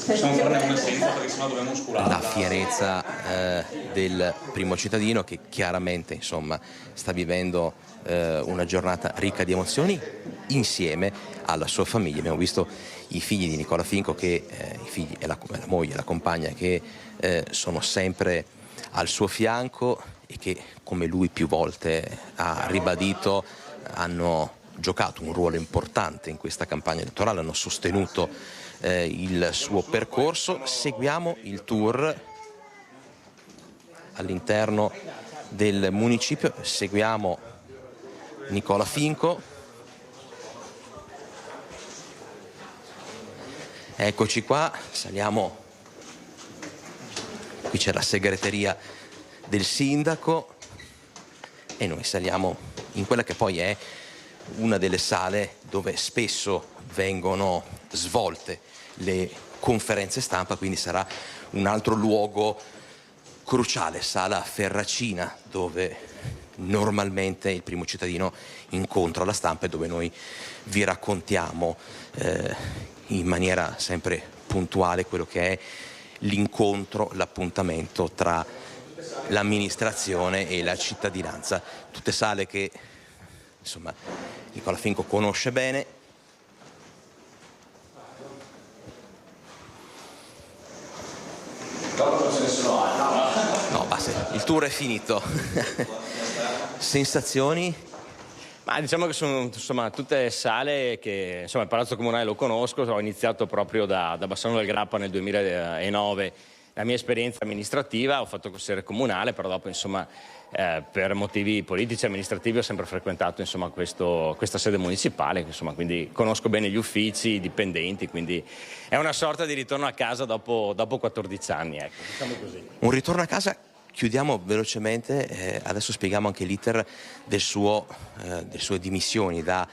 Possiamo farne una senza perché sennò dobbiamo oscurare. La fierezza del primo cittadino che chiaramente, insomma, sta vivendo una giornata ricca di emozioni insieme alla sua famiglia. Abbiamo visto i figli di Nicola Finco, i figli e la moglie e la compagna che sono sempre al suo fianco e che, come lui più volte ha ribadito, hanno giocato un ruolo importante in questa campagna elettorale, hanno sostenuto il suo percorso. Seguiamo il tour all'interno del municipio, seguiamo Nicola Finco. Eccoci qua, saliamo, qui c'è la segreteria del sindaco e noi saliamo in quella che poi è una delle sale dove spesso vengono svolte le conferenze stampa, quindi sarà un altro luogo cruciale, sala Ferracina, dove normalmente il primo cittadino incontra la stampa e dove noi vi raccontiamo in maniera sempre puntuale quello che è l'incontro, l'appuntamento tra l'amministrazione e la cittadinanza. Tutte sale che, insomma, Nicola Finco conosce bene. No, basta, il tour è finito. Sensazioni? Ma diciamo che sono insomma tutte sale che, insomma, il Palazzo Comunale lo conosco, ho iniziato proprio da Bassano del Grappa nel 2009 la mia esperienza amministrativa, ho fatto consigliere comunale, però dopo insomma per motivi politici e amministrativi ho sempre frequentato insomma questa sede municipale, insomma, quindi conosco bene gli uffici, i dipendenti, quindi è una sorta di ritorno a casa dopo 14 anni, ecco, diciamo così. Un ritorno a casa. Chiudiamo velocemente, adesso spieghiamo anche l'iter delle sue dimissioni da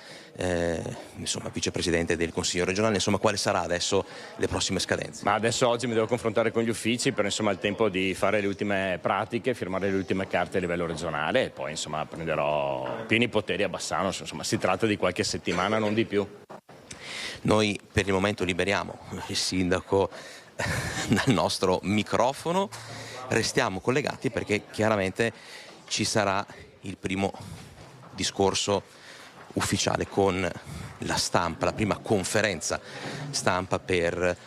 vicepresidente del Consiglio regionale, insomma quale sarà adesso le prossime scadenze? Ma adesso oggi mi devo confrontare con gli uffici per insomma il tempo di fare le ultime pratiche, firmare le ultime carte a livello regionale e poi insomma prenderò pieni poteri a Bassano, insomma si tratta di qualche settimana, non di più. Noi per il momento liberiamo il sindaco dal nostro microfono. Restiamo collegati perché chiaramente ci sarà il primo discorso ufficiale con la stampa, la prima conferenza stampa per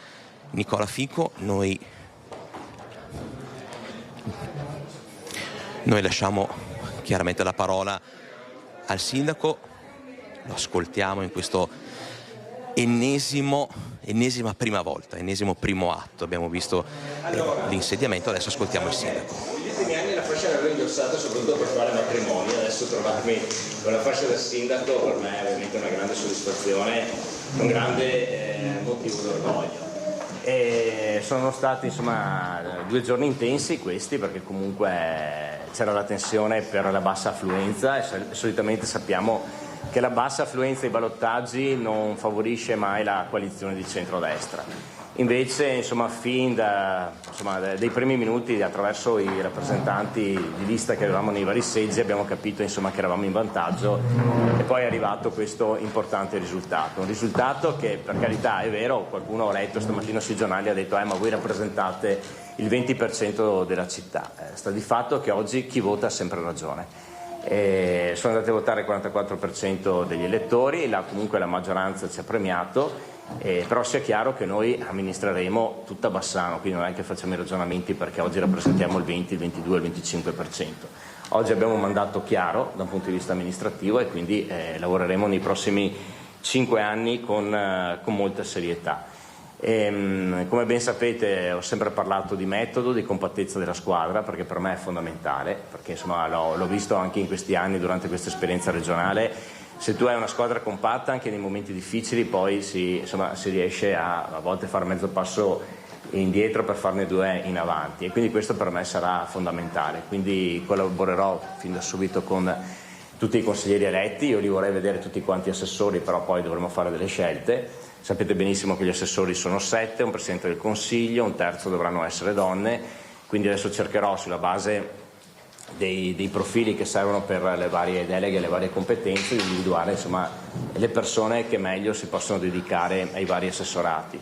Nicola Finco. Noi lasciamo chiaramente la parola al sindaco, lo ascoltiamo in questo ennesimo primo atto. Abbiamo visto l'insediamento, adesso ascoltiamo il sindaco. Negli ultimi anni la fascia l'avevo indossata soprattutto per fare matrimoni, adesso trovarmi con la fascia del sindaco per me è ovviamente una grande soddisfazione, un grande motivo d'orgoglio. E sono stati insomma 2 giorni intensi questi, perché comunque c'era la tensione per la bassa affluenza e solitamente sappiamo che la bassa affluenza ai ballottaggi non favorisce mai la coalizione di centrodestra. Invece, insomma, fin dai primi minuti, attraverso i rappresentanti di lista che avevamo nei vari seggi, abbiamo capito insomma, che eravamo in vantaggio e poi è arrivato questo importante risultato. Un risultato che, per carità, è vero, qualcuno ho letto stamattina sui giornali ha detto ma voi rappresentate il 20% della città. Sta di fatto che oggi chi vota ha sempre ragione. Sono andati a votare il 44% degli elettori, comunque la maggioranza ci ha premiato, però sia chiaro che noi amministreremo tutta Bassano, quindi non è che facciamo i ragionamenti perché oggi rappresentiamo il 20, il 22, il 25%. Oggi abbiamo un mandato chiaro da un punto di vista amministrativo e quindi lavoreremo nei prossimi 5 anni con molta serietà. Come ben sapete ho sempre parlato di metodo, di compattezza della squadra, perché per me è fondamentale, perché insomma l'ho visto anche in questi anni durante questa esperienza regionale. Se tu hai una squadra compatta anche nei momenti difficili poi si riesce a volte fare mezzo passo indietro per farne 2 in avanti e quindi questo per me sarà fondamentale, quindi collaborerò fin da subito con tutti i consiglieri eletti. Io li vorrei vedere tutti quanti assessori, però poi dovremo fare delle scelte. Sapete benissimo che gli assessori sono 7, un Presidente del Consiglio, un terzo dovranno essere donne, quindi adesso cercherò sulla base dei profili che servono per le varie deleghe e le varie competenze di individuare insomma, le persone che meglio si possono dedicare ai vari assessorati.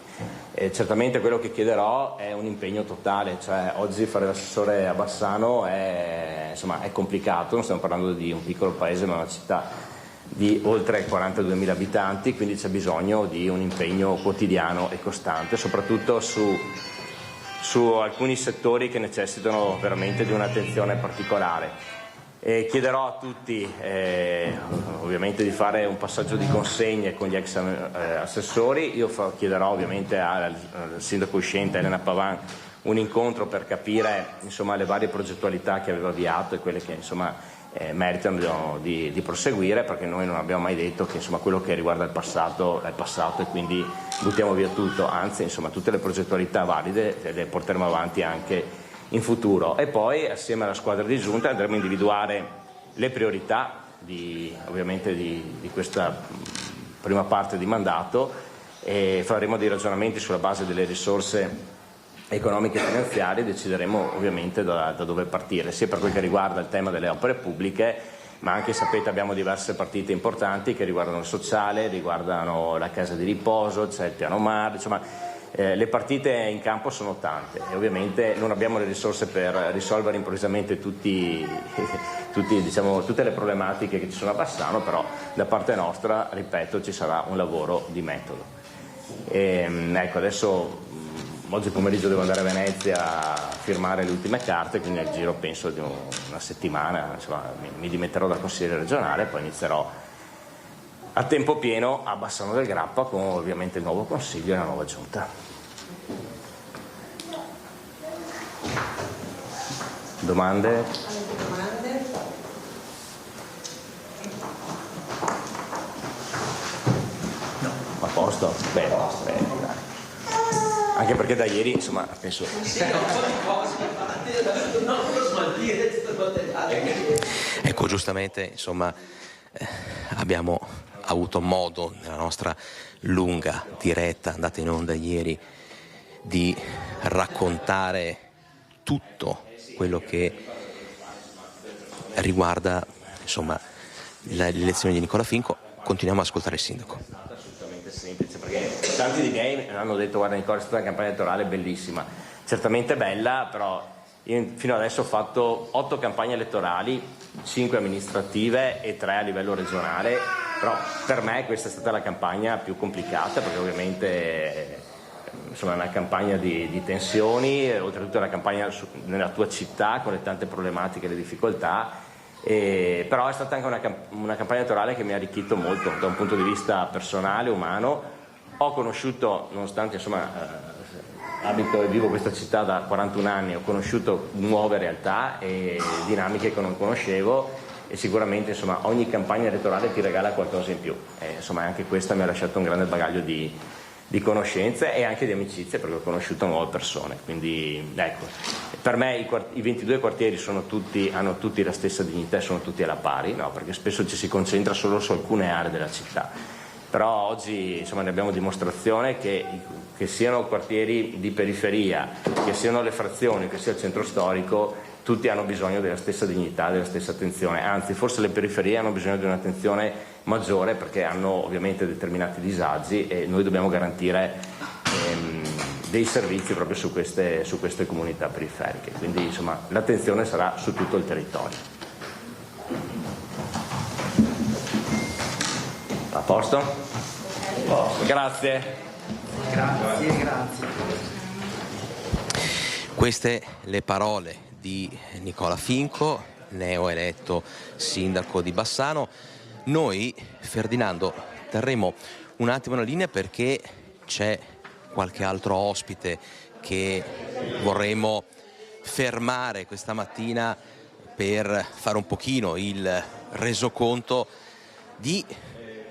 Certamente quello che chiederò è un impegno totale, cioè oggi fare l'assessore a Bassano è complicato, non stiamo parlando di un piccolo paese ma una città di oltre 42.000 abitanti, quindi c'è bisogno di un impegno quotidiano e costante, soprattutto su alcuni settori che necessitano veramente di un'attenzione particolare. Chiederò a tutti ovviamente di fare un passaggio di consegne con gli ex assessori. Io chiederò ovviamente al sindaco uscente Elena Pavan un incontro per capire insomma, le varie progettualità che aveva avviato e quelle che insomma, meritano di proseguire, perché noi non abbiamo mai detto che insomma, quello che riguarda il passato è passato e quindi buttiamo via tutto, anzi insomma, tutte le progettualità valide le porteremo avanti anche in futuro e poi assieme alla squadra di giunta andremo a individuare le priorità ovviamente di questa prima parte di mandato e faremo dei ragionamenti sulla base delle risorse economiche e finanziarie, decideremo ovviamente da dove partire, sia per quel che riguarda il tema delle opere pubbliche, ma anche sapete abbiamo diverse partite importanti che riguardano il sociale, riguardano la casa di riposo, c'è il piano Mar, insomma le partite in campo sono tante e ovviamente non abbiamo le risorse per risolvere improvvisamente tutte le problematiche che ci sono a Bassano, però da parte nostra, ripeto, ci sarà un lavoro di metodo. Ecco, adesso oggi pomeriggio devo andare a Venezia a firmare le ultime carte, quindi nel giro penso di una settimana insomma, mi dimetterò da consigliere regionale e poi inizierò a tempo pieno a Bassano del Grappa con ovviamente il nuovo consiglio e la nuova giunta. Domande? No. A posto? Bene, dai. Anche perché da ieri, insomma, penso... Ecco, giustamente, insomma, abbiamo avuto modo nella nostra lunga diretta andata in onda ieri di raccontare tutto quello che riguarda, insomma, le elezioni di Nicola Finco. Continuiamo ad ascoltare il sindaco. Assolutamente semplice, perché tanti di miei hanno detto: guarda Nicola, è stata una campagna elettorale bellissima, certamente bella, però io fino adesso ho fatto 8 campagne elettorali, 5 amministrative e 3 a livello regionale, però per me questa è stata la campagna più complicata, perché ovviamente insomma è una campagna di tensioni, oltretutto è una campagna nella tua città con le tante problematiche e le difficoltà, però è stata anche una campagna elettorale che mi ha arricchito molto da un punto di vista personale, umano. Ho conosciuto, nonostante insomma abito e vivo questa città da 41 anni, ho conosciuto nuove realtà e dinamiche che non conoscevo, e sicuramente insomma ogni campagna elettorale ti regala qualcosa in più, insomma anche questa mi ha lasciato un grande bagaglio di conoscenze e anche di amicizie, perché ho conosciuto nuove persone. Quindi ecco, per me i 22 quartieri hanno tutti la stessa dignità e sono tutti alla pari, no? Perché spesso ci si concentra solo su alcune aree della città, però oggi insomma ne abbiamo dimostrazione che siano quartieri di periferia, che siano le frazioni, che sia il centro storico, tutti hanno bisogno della stessa dignità, della stessa attenzione, anzi forse le periferie hanno bisogno di un'attenzione maggiore, perché hanno ovviamente determinati disagi e noi dobbiamo garantire dei servizi proprio su queste comunità periferiche, quindi insomma l'attenzione sarà su tutto il territorio. A posto? Grazie. Grazie. Queste le parole di Nicola Finco, neoeletto sindaco di Bassano. Noi, Ferdinando, terremo un attimo la linea perché c'è qualche altro ospite che vorremmo fermare questa mattina per fare un pochino il resoconto di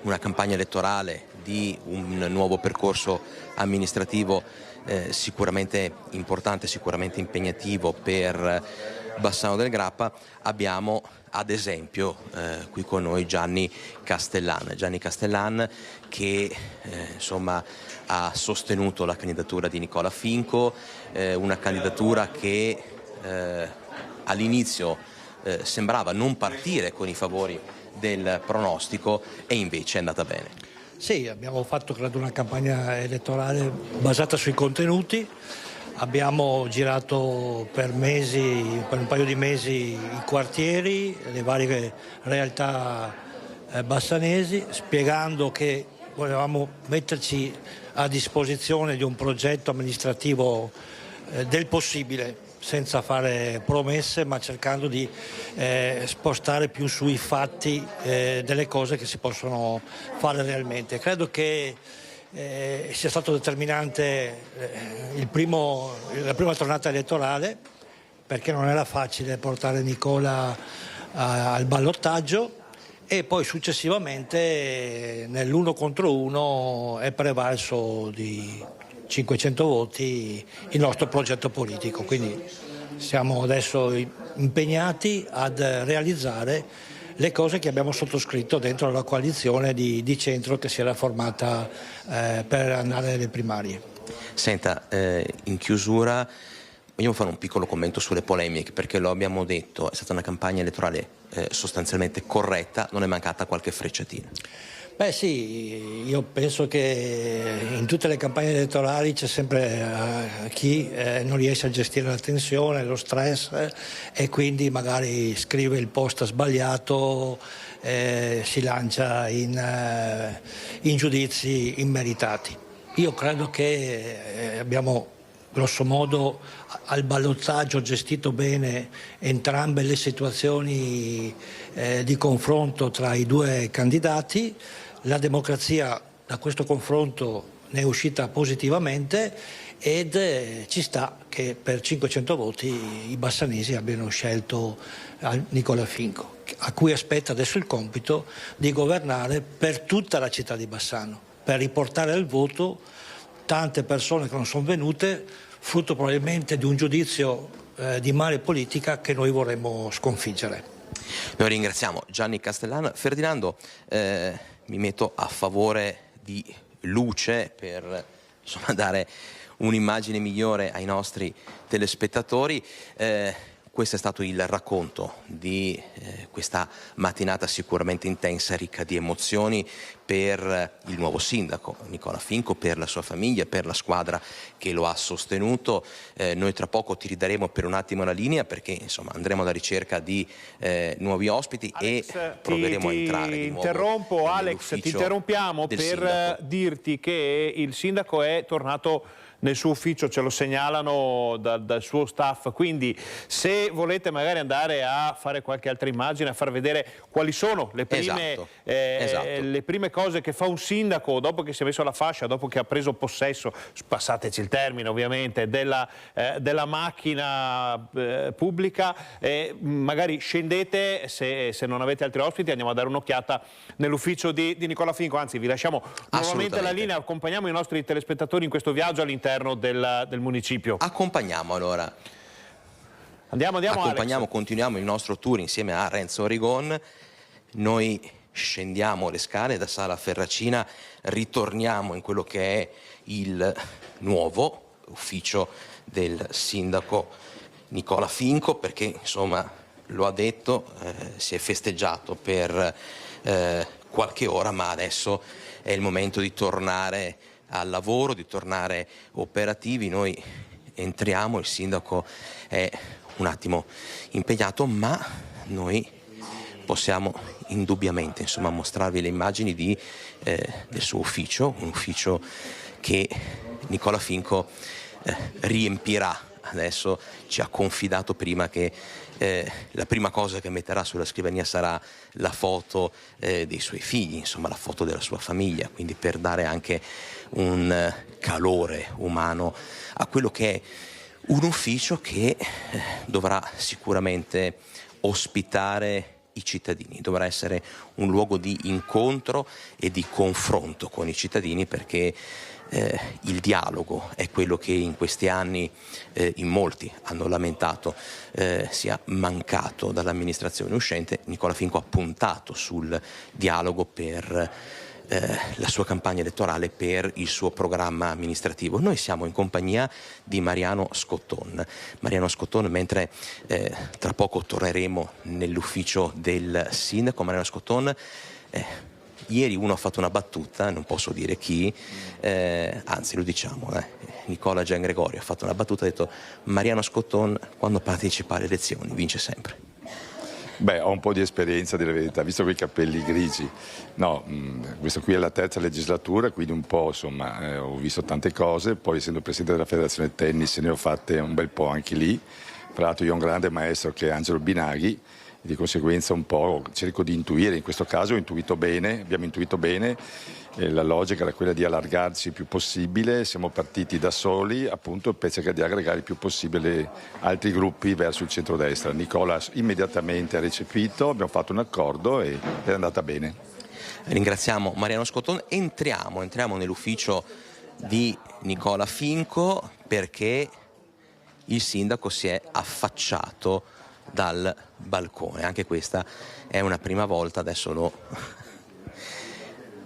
una campagna elettorale, di un nuovo percorso amministrativo sicuramente importante, sicuramente impegnativo per Bassano del Grappa. Abbiamo ad esempio qui con noi Gianni Castellan che insomma ha sostenuto la candidatura di Nicola Finco, una candidatura che all'inizio sembrava non partire con i favori del pronostico e invece è andata bene. Sì, abbiamo fatto credo una campagna elettorale basata sui contenuti, abbiamo girato per un paio di mesi i quartieri, le varie realtà bassanesi, spiegando che volevamo metterci a disposizione di un progetto amministrativo del possibile, senza fare promesse, ma cercando di spostare più sui fatti delle cose che si possono fare realmente. Credo che sia stato determinante la prima tornata elettorale, perché non era facile portare Nicola al ballottaggio, e poi successivamente nell'1 contro 1 è prevalso di 500 voti il nostro progetto politico, quindi siamo adesso impegnati ad realizzare le cose che abbiamo sottoscritto dentro la coalizione di centro che si era formata per andare alle primarie. Senta, in chiusura vogliamo fare un piccolo commento sulle polemiche, perché lo abbiamo detto, è stata una campagna elettorale sostanzialmente corretta, non è mancata qualche frecciatina. Beh sì, io penso che in tutte le campagne elettorali c'è sempre chi non riesce a gestire la tensione, lo stress e quindi magari scrive il post sbagliato, si lancia in giudizi immeritati. Io credo che abbiamo grosso modo al ballottaggio gestito bene entrambe le situazioni di confronto tra i due candidati. La democrazia da questo confronto ne è uscita positivamente ed ci sta che per 500 voti i bassanesi abbiano scelto Nicola Finco, a cui aspetta adesso il compito di governare per tutta la città di Bassano, per riportare al voto tante persone che non sono venute, frutto probabilmente di un giudizio di male politica che noi vorremmo sconfiggere. Noi ringraziamo Gianni Castellano. Ferdinando, mi metto a favore di luce per dare un'immagine migliore ai nostri telespettatori. Questo è stato il racconto di questa mattinata sicuramente intensa, ricca di emozioni per il nuovo sindaco Nicola Finco, per la sua famiglia, per la squadra che lo ha sostenuto. Noi tra poco ti ridaremo per un attimo la linea perché insomma andremo alla ricerca di nuovi ospiti. Alex, e proveremo a entrare di nuovo. Interrompo Alex, ti interrompiamo per sindaco. dirti che il sindaco è tornato nel suo ufficio, ce lo segnalano dal suo staff, quindi se volete magari andare a fare qualche altra immagine, a far vedere quali sono le prime, le prime cose che fa un sindaco dopo che si è messo la fascia, dopo che ha preso possesso, passateci il termine ovviamente, della macchina pubblica, magari scendete, se non avete altri ospiti andiamo a dare un'occhiata nell'ufficio di Nicola Finco, anzi vi lasciamo nuovamente la linea, accompagniamo i nostri telespettatori in questo viaggio all'interno del municipio. Accompagniamo allora. Andiamo Accompagniamo, Alex. continuiamo il nostro tour insieme a Renzo Origon. Noi scendiamo le scale da Sala Ferracina, ritorniamo in quello che è il nuovo ufficio del sindaco Nicola Finco, perché insomma lo ha detto, si è festeggiato per qualche ora, ma adesso è il momento di tornare al lavoro, di tornare operativi. Noi entriamo, il sindaco è un attimo impegnato, ma noi possiamo indubbiamente insomma mostrarvi le immagini del suo ufficio, un ufficio che Nicola Finco riempirà. Adesso ci ha confidato prima che la prima cosa che metterà sulla scrivania sarà la foto dei suoi figli, insomma la foto della sua famiglia, quindi per dare anche un calore umano a quello che è un ufficio che dovrà sicuramente ospitare i cittadini, dovrà essere un luogo di incontro e di confronto con i cittadini, perché il dialogo è quello che in questi anni in molti hanno lamentato sia mancato dall'amministrazione uscente. Nicola Finco ha puntato sul dialogo per la sua campagna elettorale, per il suo programma amministrativo. Noi siamo in compagnia di Mariano Scotton. Mariano Scotton, mentre tra poco torneremo nell'ufficio del sindaco. Mariano Scotton, ieri uno ha fatto una battuta, non posso dire chi, anzi lo diciamo, Nicola Giangregorio ha fatto una battuta, ha detto: Mariano Scotton quando partecipa alle elezioni vince sempre. Beh, ho un po' di esperienza, di verità, visto quei capelli grigi. No, questa qui è la terza legislatura, quindi un po', insomma, ho visto tante cose, poi essendo presidente della federazione tennis ne ho fatte un bel po' anche lì. Tra l'altro io ho un grande maestro che è Angelo Binaghi, e di conseguenza un po' cerco di intuire, in questo caso abbiamo intuito bene, la logica era quella di allargarci il più possibile, siamo partiti da soli appunto per cercare di aggregare il più possibile altri gruppi verso il centrodestra. Nicola immediatamente ha recepito, abbiamo fatto un accordo e è andata bene. Ringraziamo Mariano Scotton, entriamo nell'ufficio di Nicola Finco perché il sindaco si è affacciato dal balcone. Anche questa è una prima volta, adesso lo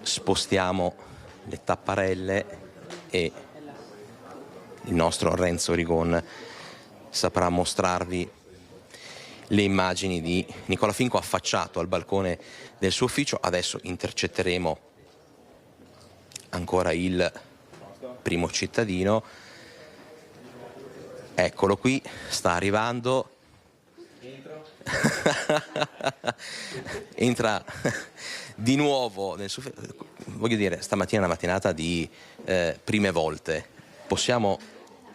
spostiamo le tapparelle e il nostro Renzo Origon saprà mostrarvi le immagini di Nicola Finco affacciato al balcone del suo ufficio. Adesso intercetteremo ancora il primo cittadino. Eccolo qui, sta arrivando. Entra di nuovo nel suo... Voglio dire, stamattina è una mattinata di prime volte. Possiamo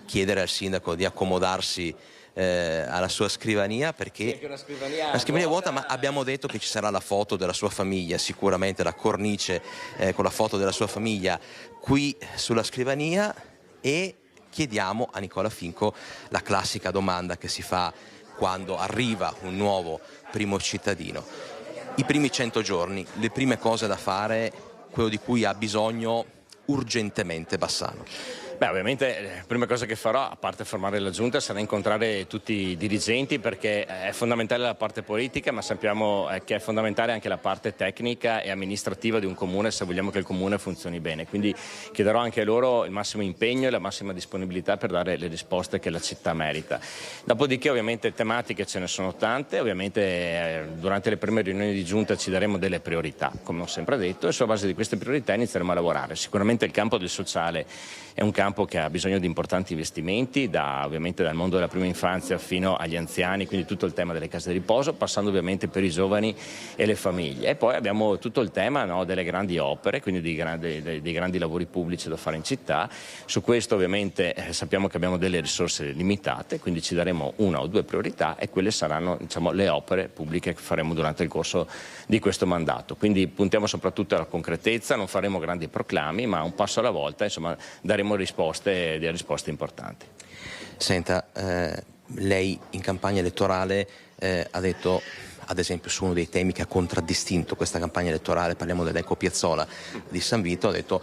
chiedere al sindaco di accomodarsi alla sua scrivania, perché una scrivania vuota, ma abbiamo detto che ci sarà la foto della sua famiglia, sicuramente la cornice con la foto della sua famiglia qui sulla scrivania, e chiediamo a Nicola Finco la classica domanda che si fa quando arriva un nuovo primo cittadino. I primi 100 giorni, le prime cose da fare, quello di cui ha bisogno urgentemente Bassano. Beh, ovviamente la prima cosa che farò, a parte formare la giunta, sarà incontrare tutti i dirigenti, perché è fondamentale la parte politica, ma sappiamo che è fondamentale anche la parte tecnica e amministrativa di un comune, se vogliamo che il comune funzioni bene. Quindi chiederò anche a loro il massimo impegno e la massima disponibilità per dare le risposte che la città merita. Dopodiché ovviamente tematiche ce ne sono tante, ovviamente durante le prime riunioni di giunta ci daremo delle priorità, come ho sempre detto, e sulla base di queste priorità inizieremo a lavorare. Sicuramente il campo del sociale è un campo che ha bisogno di importanti investimenti, ovviamente dal mondo della prima infanzia fino agli anziani, quindi tutto il tema delle case di riposo, passando ovviamente per i giovani e le famiglie. E poi abbiamo tutto il tema, no, delle grandi opere, quindi dei grandi lavori pubblici da fare in città. Su questo ovviamente sappiamo che abbiamo delle risorse limitate, quindi ci daremo una o due priorità e quelle saranno, diciamo, le opere pubbliche che faremo durante il corso di questo mandato. Quindi puntiamo soprattutto alla concretezza, non faremo grandi proclami, ma un passo alla volta, insomma, daremo delle risposte importanti. Senta, lei in campagna elettorale ha detto, ad esempio, su uno dei temi che ha contraddistinto questa campagna elettorale, parliamo dell'Eco Piazzola di San Vito, ha detto: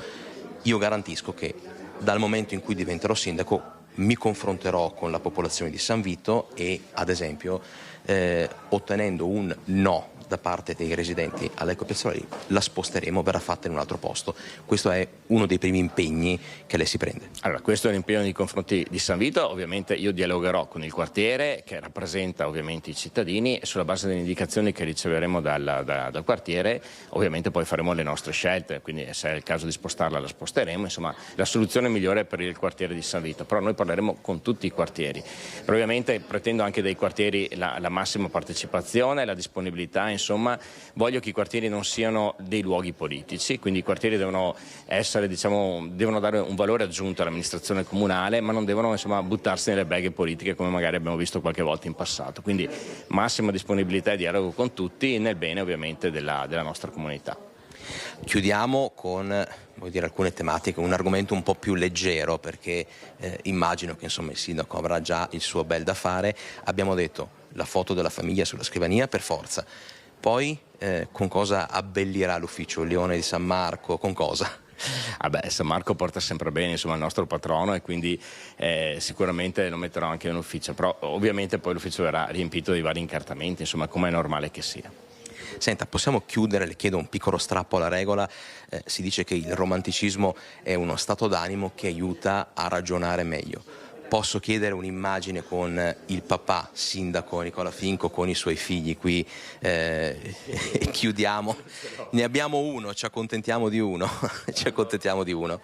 io garantisco che dal momento in cui diventerò sindaco mi confronterò con la popolazione di San Vito e, ad esempio, ottenendo un no da parte dei residenti all'Eco Piazzola, la sposteremo, verrà fatta in un altro posto. Questo è uno dei primi impegni che lei si prende. Allora, questo è l'impegno nei confronti di San Vito. Ovviamente io dialogherò con il quartiere, che rappresenta ovviamente i cittadini, e sulla base delle indicazioni che riceveremo dal quartiere ovviamente poi faremo le nostre scelte, quindi se è il caso di spostarla la sposteremo. Insomma, la soluzione migliore è per il quartiere di San Vito, però noi parleremo con tutti i quartieri. Però ovviamente pretendo anche dai quartieri la massima partecipazione, la disponibilità. Insomma, voglio che i quartieri non siano dei luoghi politici, quindi i quartieri devono essere, diciamo, devono dare un valore aggiunto all'amministrazione comunale, ma non devono, insomma, buttarsi nelle beghe politiche come magari abbiamo visto qualche volta in passato. Quindi massima disponibilità e dialogo con tutti, nel bene ovviamente della nostra comunità. Chiudiamo con alcune tematiche, un argomento un po' più leggero, perché immagino che, insomma, il sindaco avrà già il suo bel da fare. Abbiamo detto la foto della famiglia sulla scrivania per forza. Poi con cosa abbellirà l'ufficio? Il Leone di San Marco, con cosa? San Marco porta sempre bene, insomma, il nostro patrono, e quindi sicuramente lo metterò anche in ufficio, però ovviamente poi l'ufficio verrà riempito di vari incartamenti, insomma, come è normale che sia. Senta, possiamo chiudere? Le chiedo un piccolo strappo alla regola. Si dice che il romanticismo è uno stato d'animo che aiuta a ragionare meglio. Posso chiedere un'immagine con il papà sindaco Nicola Finco con i suoi figli qui, e chiudiamo? Ne abbiamo uno, ci accontentiamo di uno. Ci accontentiamo di uno.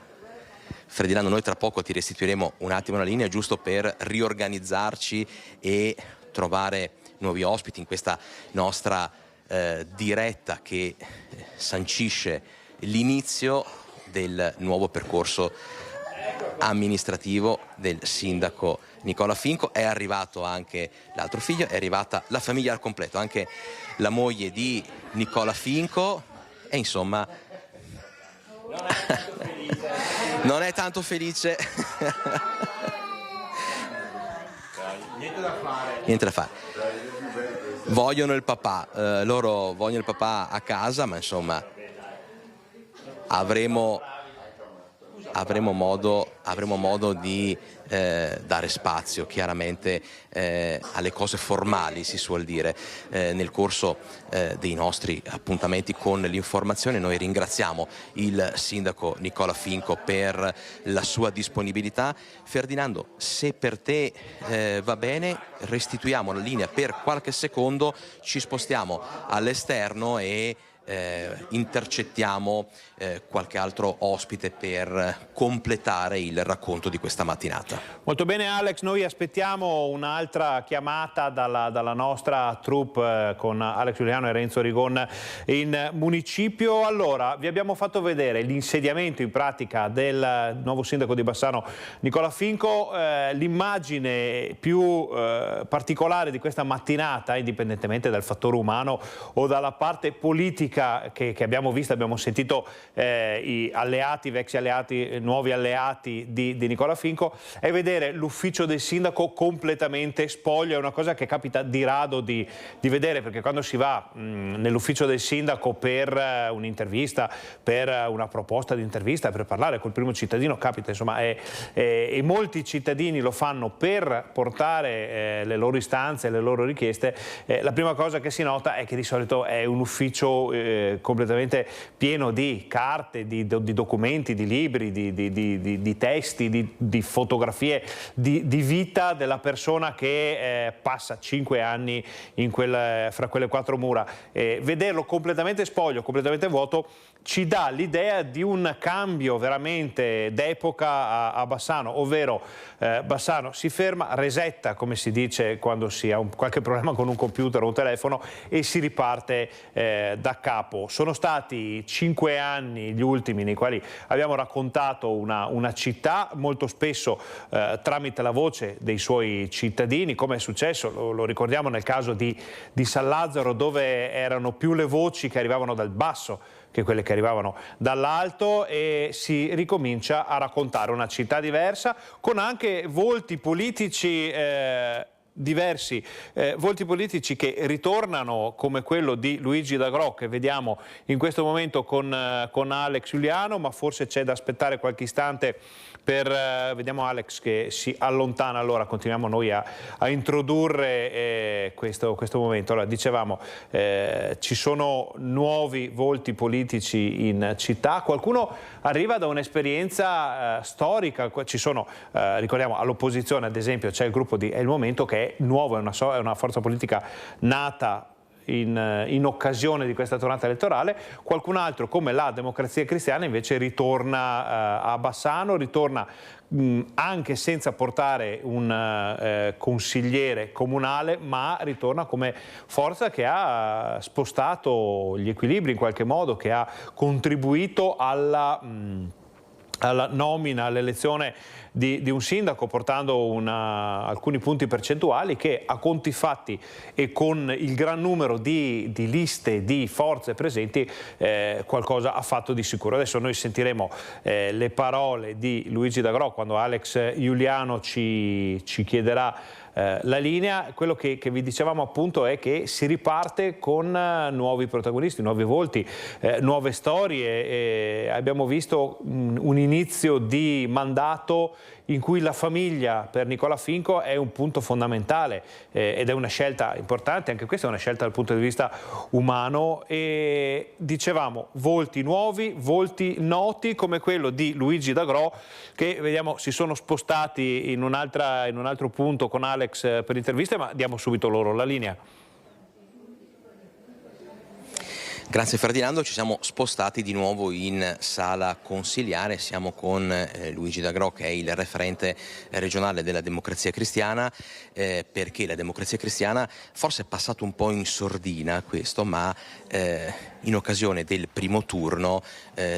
Ferdinando, noi tra poco ti restituiremo un attimo la linea, giusto per riorganizzarci e trovare nuovi ospiti in questa nostra diretta che sancisce l'inizio del nuovo percorso amministrativo del sindaco Nicola Finco. È arrivato anche l'altro figlio, è arrivata la famiglia al completo, anche la moglie di Nicola Finco, e insomma non è tanto felice. Niente da fare. Vogliono il papà, loro vogliono il papà a casa, ma insomma avremo modo di dare spazio chiaramente alle cose formali, si suol dire, nel corso dei nostri appuntamenti con l'informazione. Noi ringraziamo il sindaco Nicola Finco per la sua disponibilità. Ferdinando, se per te va bene, restituiamo la linea per qualche secondo, ci spostiamo all'esterno e intercettiamo qualche altro ospite per completare il racconto di questa mattinata. Molto bene Alex, noi aspettiamo un'altra chiamata dalla nostra troupe con Alex Giuliano e Renzo Rigon in municipio. Allora, vi abbiamo fatto vedere l'insediamento in pratica del nuovo sindaco di Bassano Nicola Finco, l'immagine più particolare di questa mattinata, indipendentemente dal fattore umano o dalla parte politica che abbiamo visto, abbiamo sentito i alleati, vecchi alleati, nuovi alleati di Nicola Finco, è vedere l'ufficio del sindaco completamente spoglio. È una cosa che capita di rado di vedere, perché quando si va nell'ufficio del sindaco per un'intervista, per una proposta di intervista, per parlare col primo cittadino, capita insomma, e molti cittadini lo fanno per portare le loro istanze, le loro richieste, la prima cosa che si nota è che di solito è un ufficio completamente pieno di carte, di documenti, di libri, di testi, di fotografie, di vita della persona che passa 5 anni fra quelle 4 mura. Vederlo completamente spoglio, completamente vuoto, ci dà l'idea di un cambio veramente d'epoca a Bassano, ovvero Bassano si ferma, resetta, come si dice quando si ha qualche problema con un computer o un telefono, e si riparte da capo. Sono stati 5 anni gli ultimi nei quali abbiamo raccontato una città, molto spesso tramite la voce dei suoi cittadini, come è successo, lo ricordiamo nel caso di San Lazzaro, dove erano più le voci che arrivavano dal basso che quelle che arrivavano dall'alto, e si ricomincia a raccontare una città diversa, con anche volti politici diversi, volti politici che ritornano, come quello di Luigi D'Agrò, che vediamo in questo momento con Alex Giuliano, ma forse c'è da aspettare qualche istante vediamo Alex che si allontana. Allora continuiamo noi a introdurre questo momento. Allora, dicevamo, ci sono nuovi volti politici in città, qualcuno arriva da un'esperienza storica, ci sono, ricordiamo, all'opposizione ad esempio c'è il gruppo di È il Momento, che è nuovo, è una forza politica nata in occasione di questa tornata elettorale. Qualcun altro, come la Democrazia Cristiana, invece ritorna a Bassano, ritorna anche senza portare un consigliere comunale, ma ritorna come forza che ha spostato gli equilibri in qualche modo, che ha contribuito alla nomina, all'elezione di un sindaco, portando alcuni punti percentuali che, a conti fatti e con il gran numero di liste, di forze presenti, qualcosa ha fatto di sicuro. Adesso noi sentiremo le parole di Luigi D'Agrò quando Alex Giuliano ci chiederà la linea. Quello che vi dicevamo appunto è che si riparte con nuovi protagonisti, nuovi volti, nuove storie. Abbiamo visto un inizio di mandato in cui la famiglia per Nicola Finco è un punto fondamentale, ed è una scelta importante, anche questa è una scelta dal punto di vista umano, e dicevamo volti nuovi, volti noti come quello di Luigi D'Agrò, che vediamo si sono spostati in un altro punto con Alex per interviste, ma diamo subito loro la linea. Grazie Ferdinando, ci siamo spostati di nuovo in sala consiliare, siamo con Luigi D'Agrò, che è il referente regionale della Democrazia Cristiana, perché la Democrazia Cristiana forse è passato un po' in sordina questo, ma in occasione del primo turno,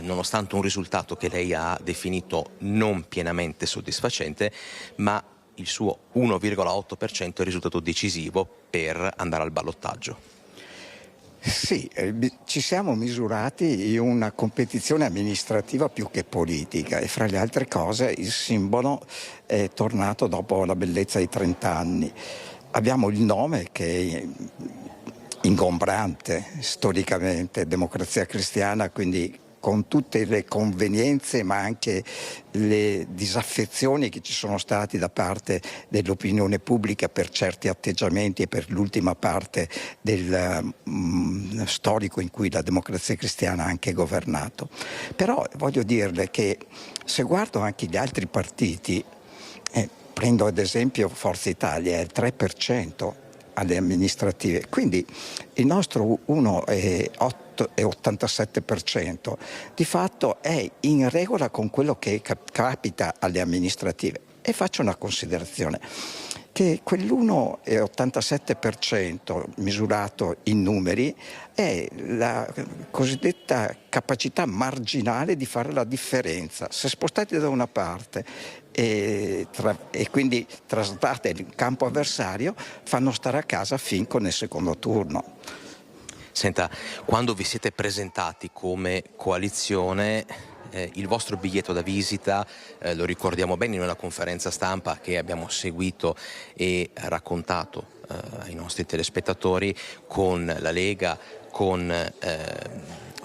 nonostante un risultato che lei ha definito non pienamente soddisfacente, ma il suo 1,8% è risultato decisivo per andare al ballottaggio. Sì, ci siamo misurati in una competizione amministrativa più che politica, e fra le altre cose il simbolo è tornato dopo la bellezza di 30 anni. Abbiamo il nome che è ingombrante storicamente, Democrazia Cristiana, quindi con tutte le convenienze ma anche le disaffezioni che ci sono stati da parte dell'opinione pubblica per certi atteggiamenti e per l'ultima parte del storico in cui la Democrazia Cristiana ha anche governato. Però voglio dirle che se guardo anche gli altri partiti, prendo ad esempio Forza Italia, è il 3% alle amministrative, quindi il nostro 1,8 87%, di fatto è in regola con quello che capita alle amministrative. E faccio una considerazione, che quell'1,87% misurato in numeri è la cosiddetta capacità marginale di fare la differenza. Se spostate da una parte e quindi traslate il campo avversario, fanno stare a casa Finco nel secondo turno. Senta, quando vi siete presentati come coalizione, il vostro biglietto da visita, lo ricordiamo bene, in una conferenza stampa che abbiamo seguito e raccontato ai nostri telespettatori, con la Lega, con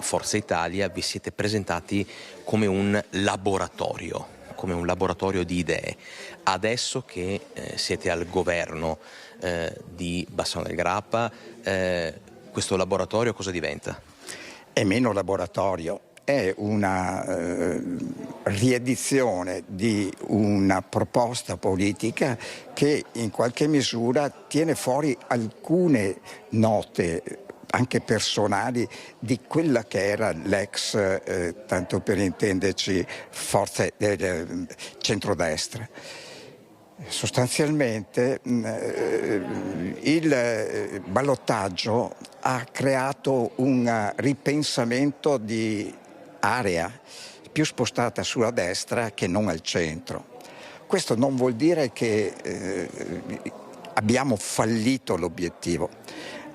Forza Italia, vi siete presentati come un laboratorio di idee. Adesso che siete al governo di Bassano del Grappa, questo laboratorio cosa diventa? È meno laboratorio. È una riedizione di una proposta politica che in qualche misura tiene fuori alcune note anche personali di quella che era l'ex, tanto per intenderci, forza del centrodestra. Sostanzialmente il ballottaggio ha creato un ripensamento di area più spostata sulla destra che non al centro. Questo non vuol dire che abbiamo fallito l'obiettivo.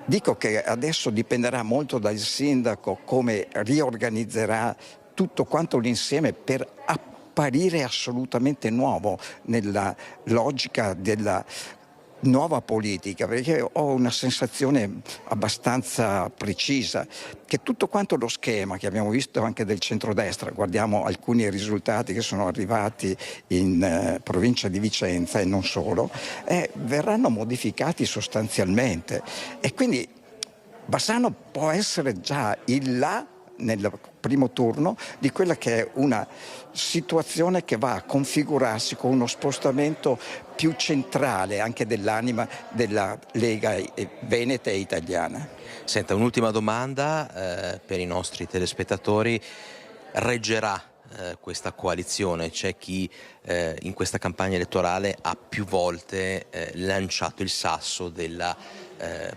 Dico che adesso dipenderà molto dal sindaco come riorganizzerà tutto quanto l'insieme per apparire assolutamente nuovo nella logica della nuova politica, perché ho una sensazione abbastanza precisa che tutto quanto lo schema che abbiamo visto anche del centrodestra, guardiamo alcuni risultati che sono arrivati in provincia di Vicenza e non solo, verranno modificati sostanzialmente, e quindi Bassano può essere già il là nel primo turno di quella che è una situazione che va a configurarsi con uno spostamento più centrale anche dell'anima della Lega veneta e italiana. Senta, un'ultima domanda per i nostri telespettatori. Reggerà questa coalizione? C'è chi in questa campagna elettorale ha più volte lanciato il sasso della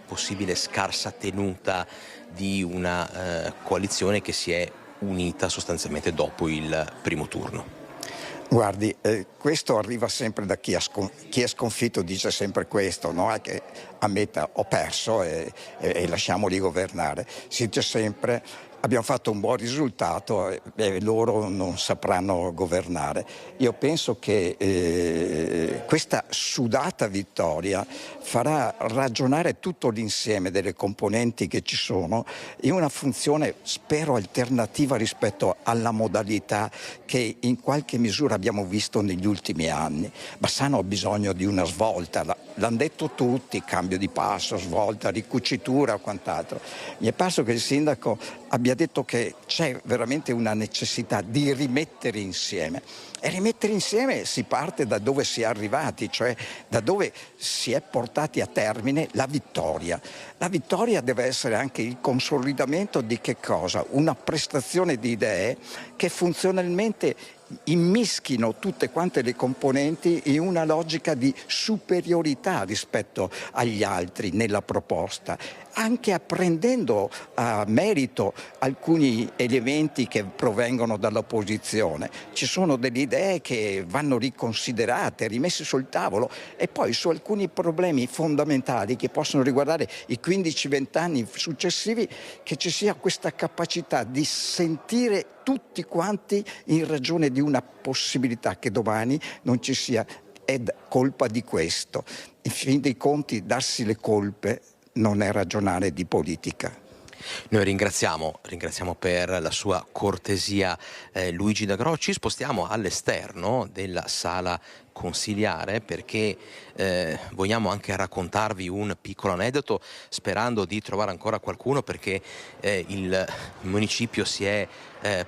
possibile scarsa tenuta di una coalizione che si è unita sostanzialmente dopo il primo turno. Guardi, questo arriva sempre da chi è sconfitto, dice sempre questo, no? Che ammetta ho perso e lasciamoli governare. Si dice sempre abbiamo fatto un buon risultato e loro non sapranno governare. Io penso che questa sudata vittoria farà ragionare tutto l'insieme delle componenti che ci sono in una funzione, spero, alternativa rispetto alla modalità che in qualche misura abbiamo visto negli ultimi anni. Bassano ha bisogno di una svolta, l'hanno detto tutti, cambio di passo, svolta, ricucitura o quant'altro. Mi è parso che il sindaco abbia detto che c'è veramente una necessità di rimettere insieme. E rimettere insieme si parte da dove si è arrivati, cioè da dove si è portati a termine la vittoria. La vittoria deve essere anche il consolidamento di che cosa? Una prestazione di idee che funzionalmente immischino tutte quante le componenti in una logica di superiorità rispetto agli altri nella proposta, anche apprendendo a merito alcuni elementi che provengono dall'opposizione. Ci sono delle idee che vanno riconsiderate, rimesse sul tavolo, e poi su alcuni problemi fondamentali che possono riguardare i 15-20 anni successivi, che ci sia questa capacità di sentire tutti quanti in ragione di una possibilità che domani non ci sia. È colpa di questo. In fin dei conti, darsi le colpe non è ragionare di politica. Noi ringraziamo per la sua cortesia Luigi D'Agro. Ci spostiamo all'esterno della sala consiliare perché vogliamo anche raccontarvi un piccolo aneddoto, sperando di trovare ancora qualcuno, perché il municipio si è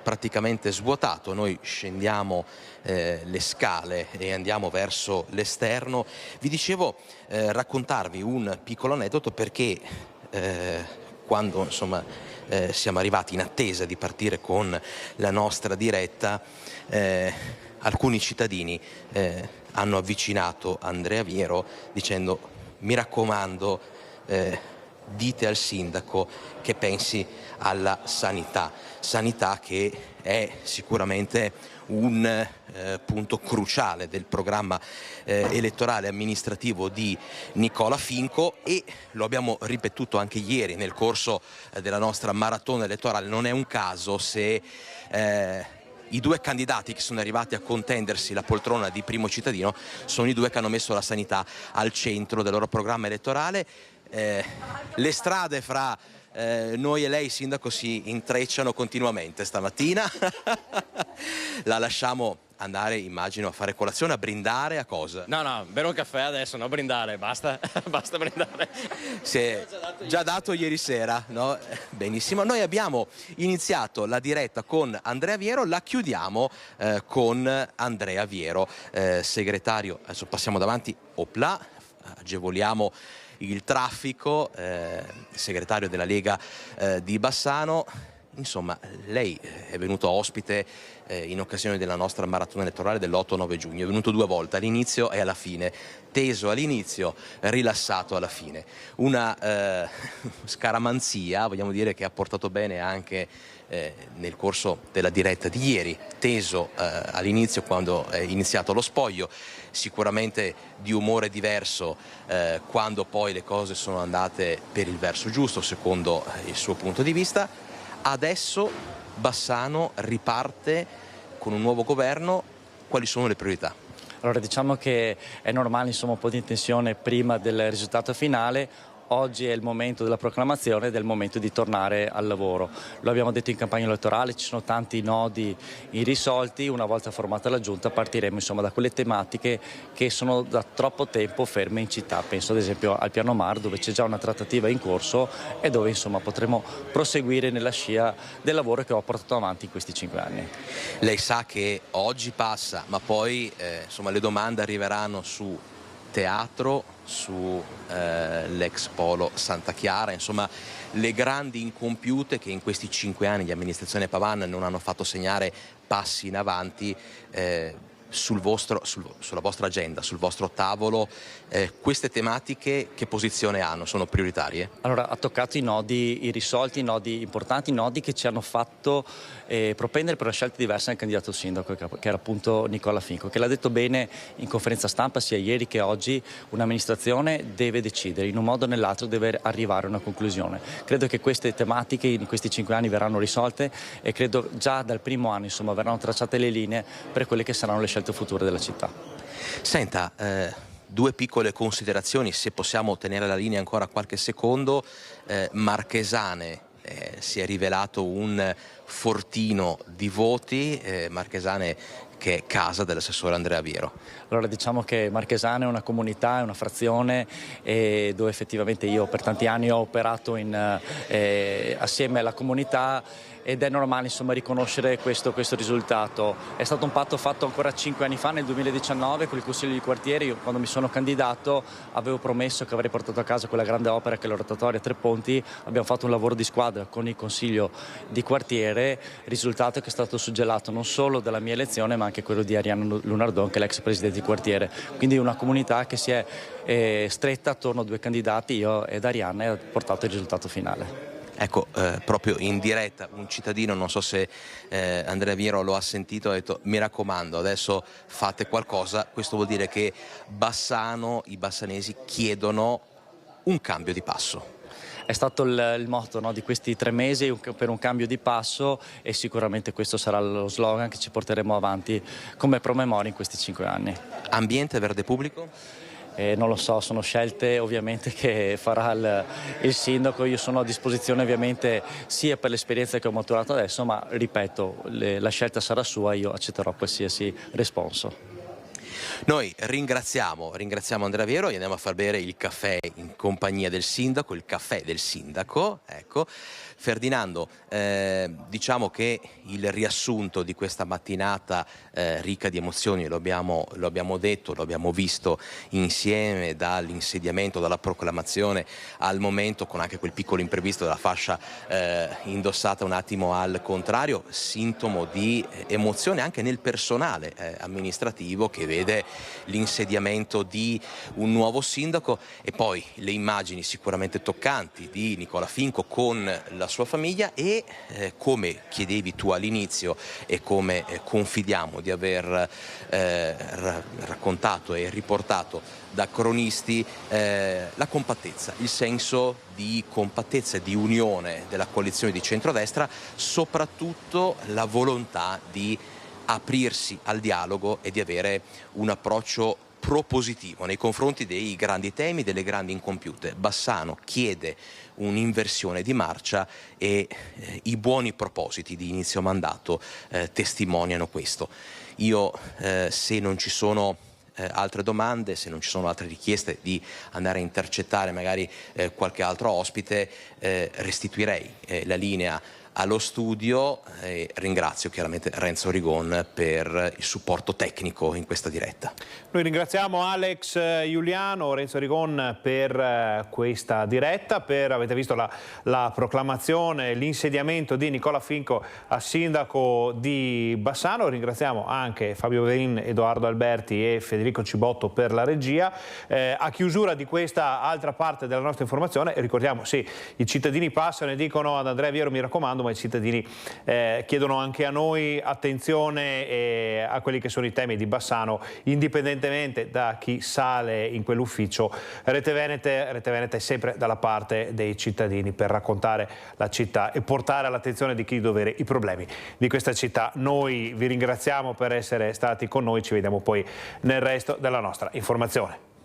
praticamente svuotato. Noi scendiamo le scale e andiamo verso l'esterno. Vi dicevo raccontarvi un piccolo aneddoto perché quando insomma siamo arrivati in attesa di partire con la nostra diretta, alcuni cittadini hanno avvicinato Andrea Viero dicendo: mi raccomando, dite al sindaco che pensi alla sanità che è sicuramente un punto cruciale del programma elettorale amministrativo di Nicola Finco, e lo abbiamo ripetuto anche ieri nel corso della nostra maratona elettorale. Non è un caso se i due candidati che sono arrivati a contendersi la poltrona di primo cittadino sono i due che hanno messo la sanità al centro del loro programma elettorale. Le strade fra noi e lei, sindaco, si intrecciano continuamente stamattina. La lasciamo andare, immagino, a fare colazione, a brindare, a cosa? No, bere un caffè adesso, no brindare, basta brindare. Si è già dato ieri sera, no? Benissimo. Noi abbiamo iniziato la diretta con Andrea Viero, la chiudiamo con Andrea Viero, segretario. Adesso passiamo davanti, opla, agevoliamo il traffico, segretario della Lega di Bassano. Insomma, lei è venuto ospite in occasione della nostra maratona elettorale dell'8-9 giugno, è venuto 2 volte, all'inizio e alla fine, teso all'inizio, rilassato alla fine. Una scaramanzia, vogliamo dire, che ha portato bene anche nel corso della diretta di ieri, teso all'inizio quando è iniziato lo spoglio, sicuramente di umore diverso quando poi le cose sono andate per il verso giusto, secondo il suo punto di vista. Adesso Bassano riparte con un nuovo governo. Quali sono le priorità? Allora, diciamo che è normale, insomma, un po' di tensione prima del risultato finale. Oggi è il momento della proclamazione ed è il momento di tornare al lavoro. Lo abbiamo detto in campagna elettorale, ci sono tanti nodi irrisolti. Una volta formata la giunta partiremo, insomma, da quelle tematiche che sono da troppo tempo ferme in città. Penso ad esempio al Piano Mar, dove c'è già una trattativa in corso e dove, insomma, potremo proseguire nella scia del lavoro che ho portato avanti in questi 5 anni. Lei sa che oggi passa, ma poi insomma, le domande arriveranno su teatro, su l'ex polo Santa Chiara, insomma le grandi incompiute che in questi 5 anni di amministrazione Pavan non hanno fatto segnare passi in avanti. Sulla vostra agenda, sul vostro tavolo, queste tematiche che posizione hanno? Sono prioritarie? Allora, ha toccato i nodi irrisolti, i nodi importanti, i nodi che ci hanno fatto propendere per una scelta diversa nel candidato sindaco, che era appunto Nicola Finco, che l'ha detto bene in conferenza stampa sia ieri che oggi: un'amministrazione deve decidere, in un modo o nell'altro deve arrivare a una conclusione. Credo che queste tematiche in questi 5 anni verranno risolte e credo già dal primo anno, insomma, verranno tracciate le linee per quelle che saranno le scelte future della città. Senta, 2 piccole considerazioni, se possiamo tenere la linea ancora qualche secondo. Marchesane si è rivelato un fortino di voti, Marchesane che è casa dell'assessore Andrea Viero. Allora, diciamo che Marchesane è una comunità, è una frazione dove effettivamente io per tanti anni ho operato assieme alla comunità, ed è normale, insomma, riconoscere questo risultato. È stato un patto fatto ancora 5 anni fa, nel 2019, con il Consiglio di quartiere. Io, quando mi sono candidato, avevo promesso che avrei portato a casa quella grande opera che è la rotatoria Tre Ponti. Abbiamo fatto un lavoro di squadra con il Consiglio di quartiere, risultato che è stato suggellato non solo dalla mia elezione ma anche quello di Arianna Lunardon, che è l'ex presidente di quartiere. Quindi una comunità che si è stretta attorno a 2 candidati, io ed Arianna, e ha portato il risultato finale. Ecco, proprio in diretta un cittadino, non so se Andrea Viero lo ha sentito, ha detto: mi raccomando, adesso fate qualcosa. Questo vuol dire che Bassano, i bassanesi chiedono un cambio di passo. È stato il motto, no, di questi 3 mesi, per un cambio di passo, e sicuramente questo sarà lo slogan che ci porteremo avanti come promemoria in questi 5 anni. Ambiente, verde pubblico? Non lo so, sono scelte ovviamente che farà il sindaco. Io sono a disposizione ovviamente sia per l'esperienza che ho maturato adesso, ma ripeto, la scelta sarà sua, io accetterò qualsiasi responso. Noi ringraziamo Andrea Viero e andiamo a far bere il caffè in compagnia del sindaco, il caffè del sindaco, ecco. Ferdinando, diciamo che il riassunto di questa mattinata ricca di emozioni, lo abbiamo detto, lo abbiamo visto insieme, dall'insediamento, dalla proclamazione al momento, con anche quel piccolo imprevisto della fascia indossata un attimo al contrario, sintomo di emozione anche nel personale amministrativo, che vede l'insediamento di un nuovo sindaco, e poi le immagini sicuramente toccanti di Nicola Finco con la sua famiglia e come chiedevi tu all'inizio e come confidiamo di aver raccontato e riportato da cronisti, la compattezza, il senso di compattezza e di unione della coalizione di centrodestra, soprattutto la volontà di aprirsi al dialogo e di avere un approccio propositivo nei confronti dei grandi temi, delle grandi incompiute. Bassano chiede un'inversione di marcia e i buoni propositi di inizio mandato testimoniano questo. Io, se non ci sono altre domande, se non ci sono altre richieste di andare a intercettare magari qualche altro ospite, restituirei la linea allo studio e ringrazio chiaramente Renzo Rigon per il supporto tecnico in questa diretta. Noi ringraziamo Alex Giuliano, Renzo Rigon per questa diretta, avete visto la proclamazione, l'insediamento di Nicola Finco a sindaco di Bassano. Ringraziamo anche Fabio Verin, Edoardo Alberti e Federico Cibotto per la regia. A chiusura di questa altra parte della nostra informazione, ricordiamo, sì, i cittadini passano e dicono ad Andrea Viero mi raccomando, ma i cittadini chiedono anche a noi attenzione a quelli che sono i temi di Bassano, indipendentemente da chi sale in quell'ufficio. Rete Veneta è sempre dalla parte dei cittadini per raccontare la città e portare all'attenzione di chi dovere i problemi di questa città. Noi vi ringraziamo per essere stati con noi, ci vediamo poi nel resto della nostra informazione.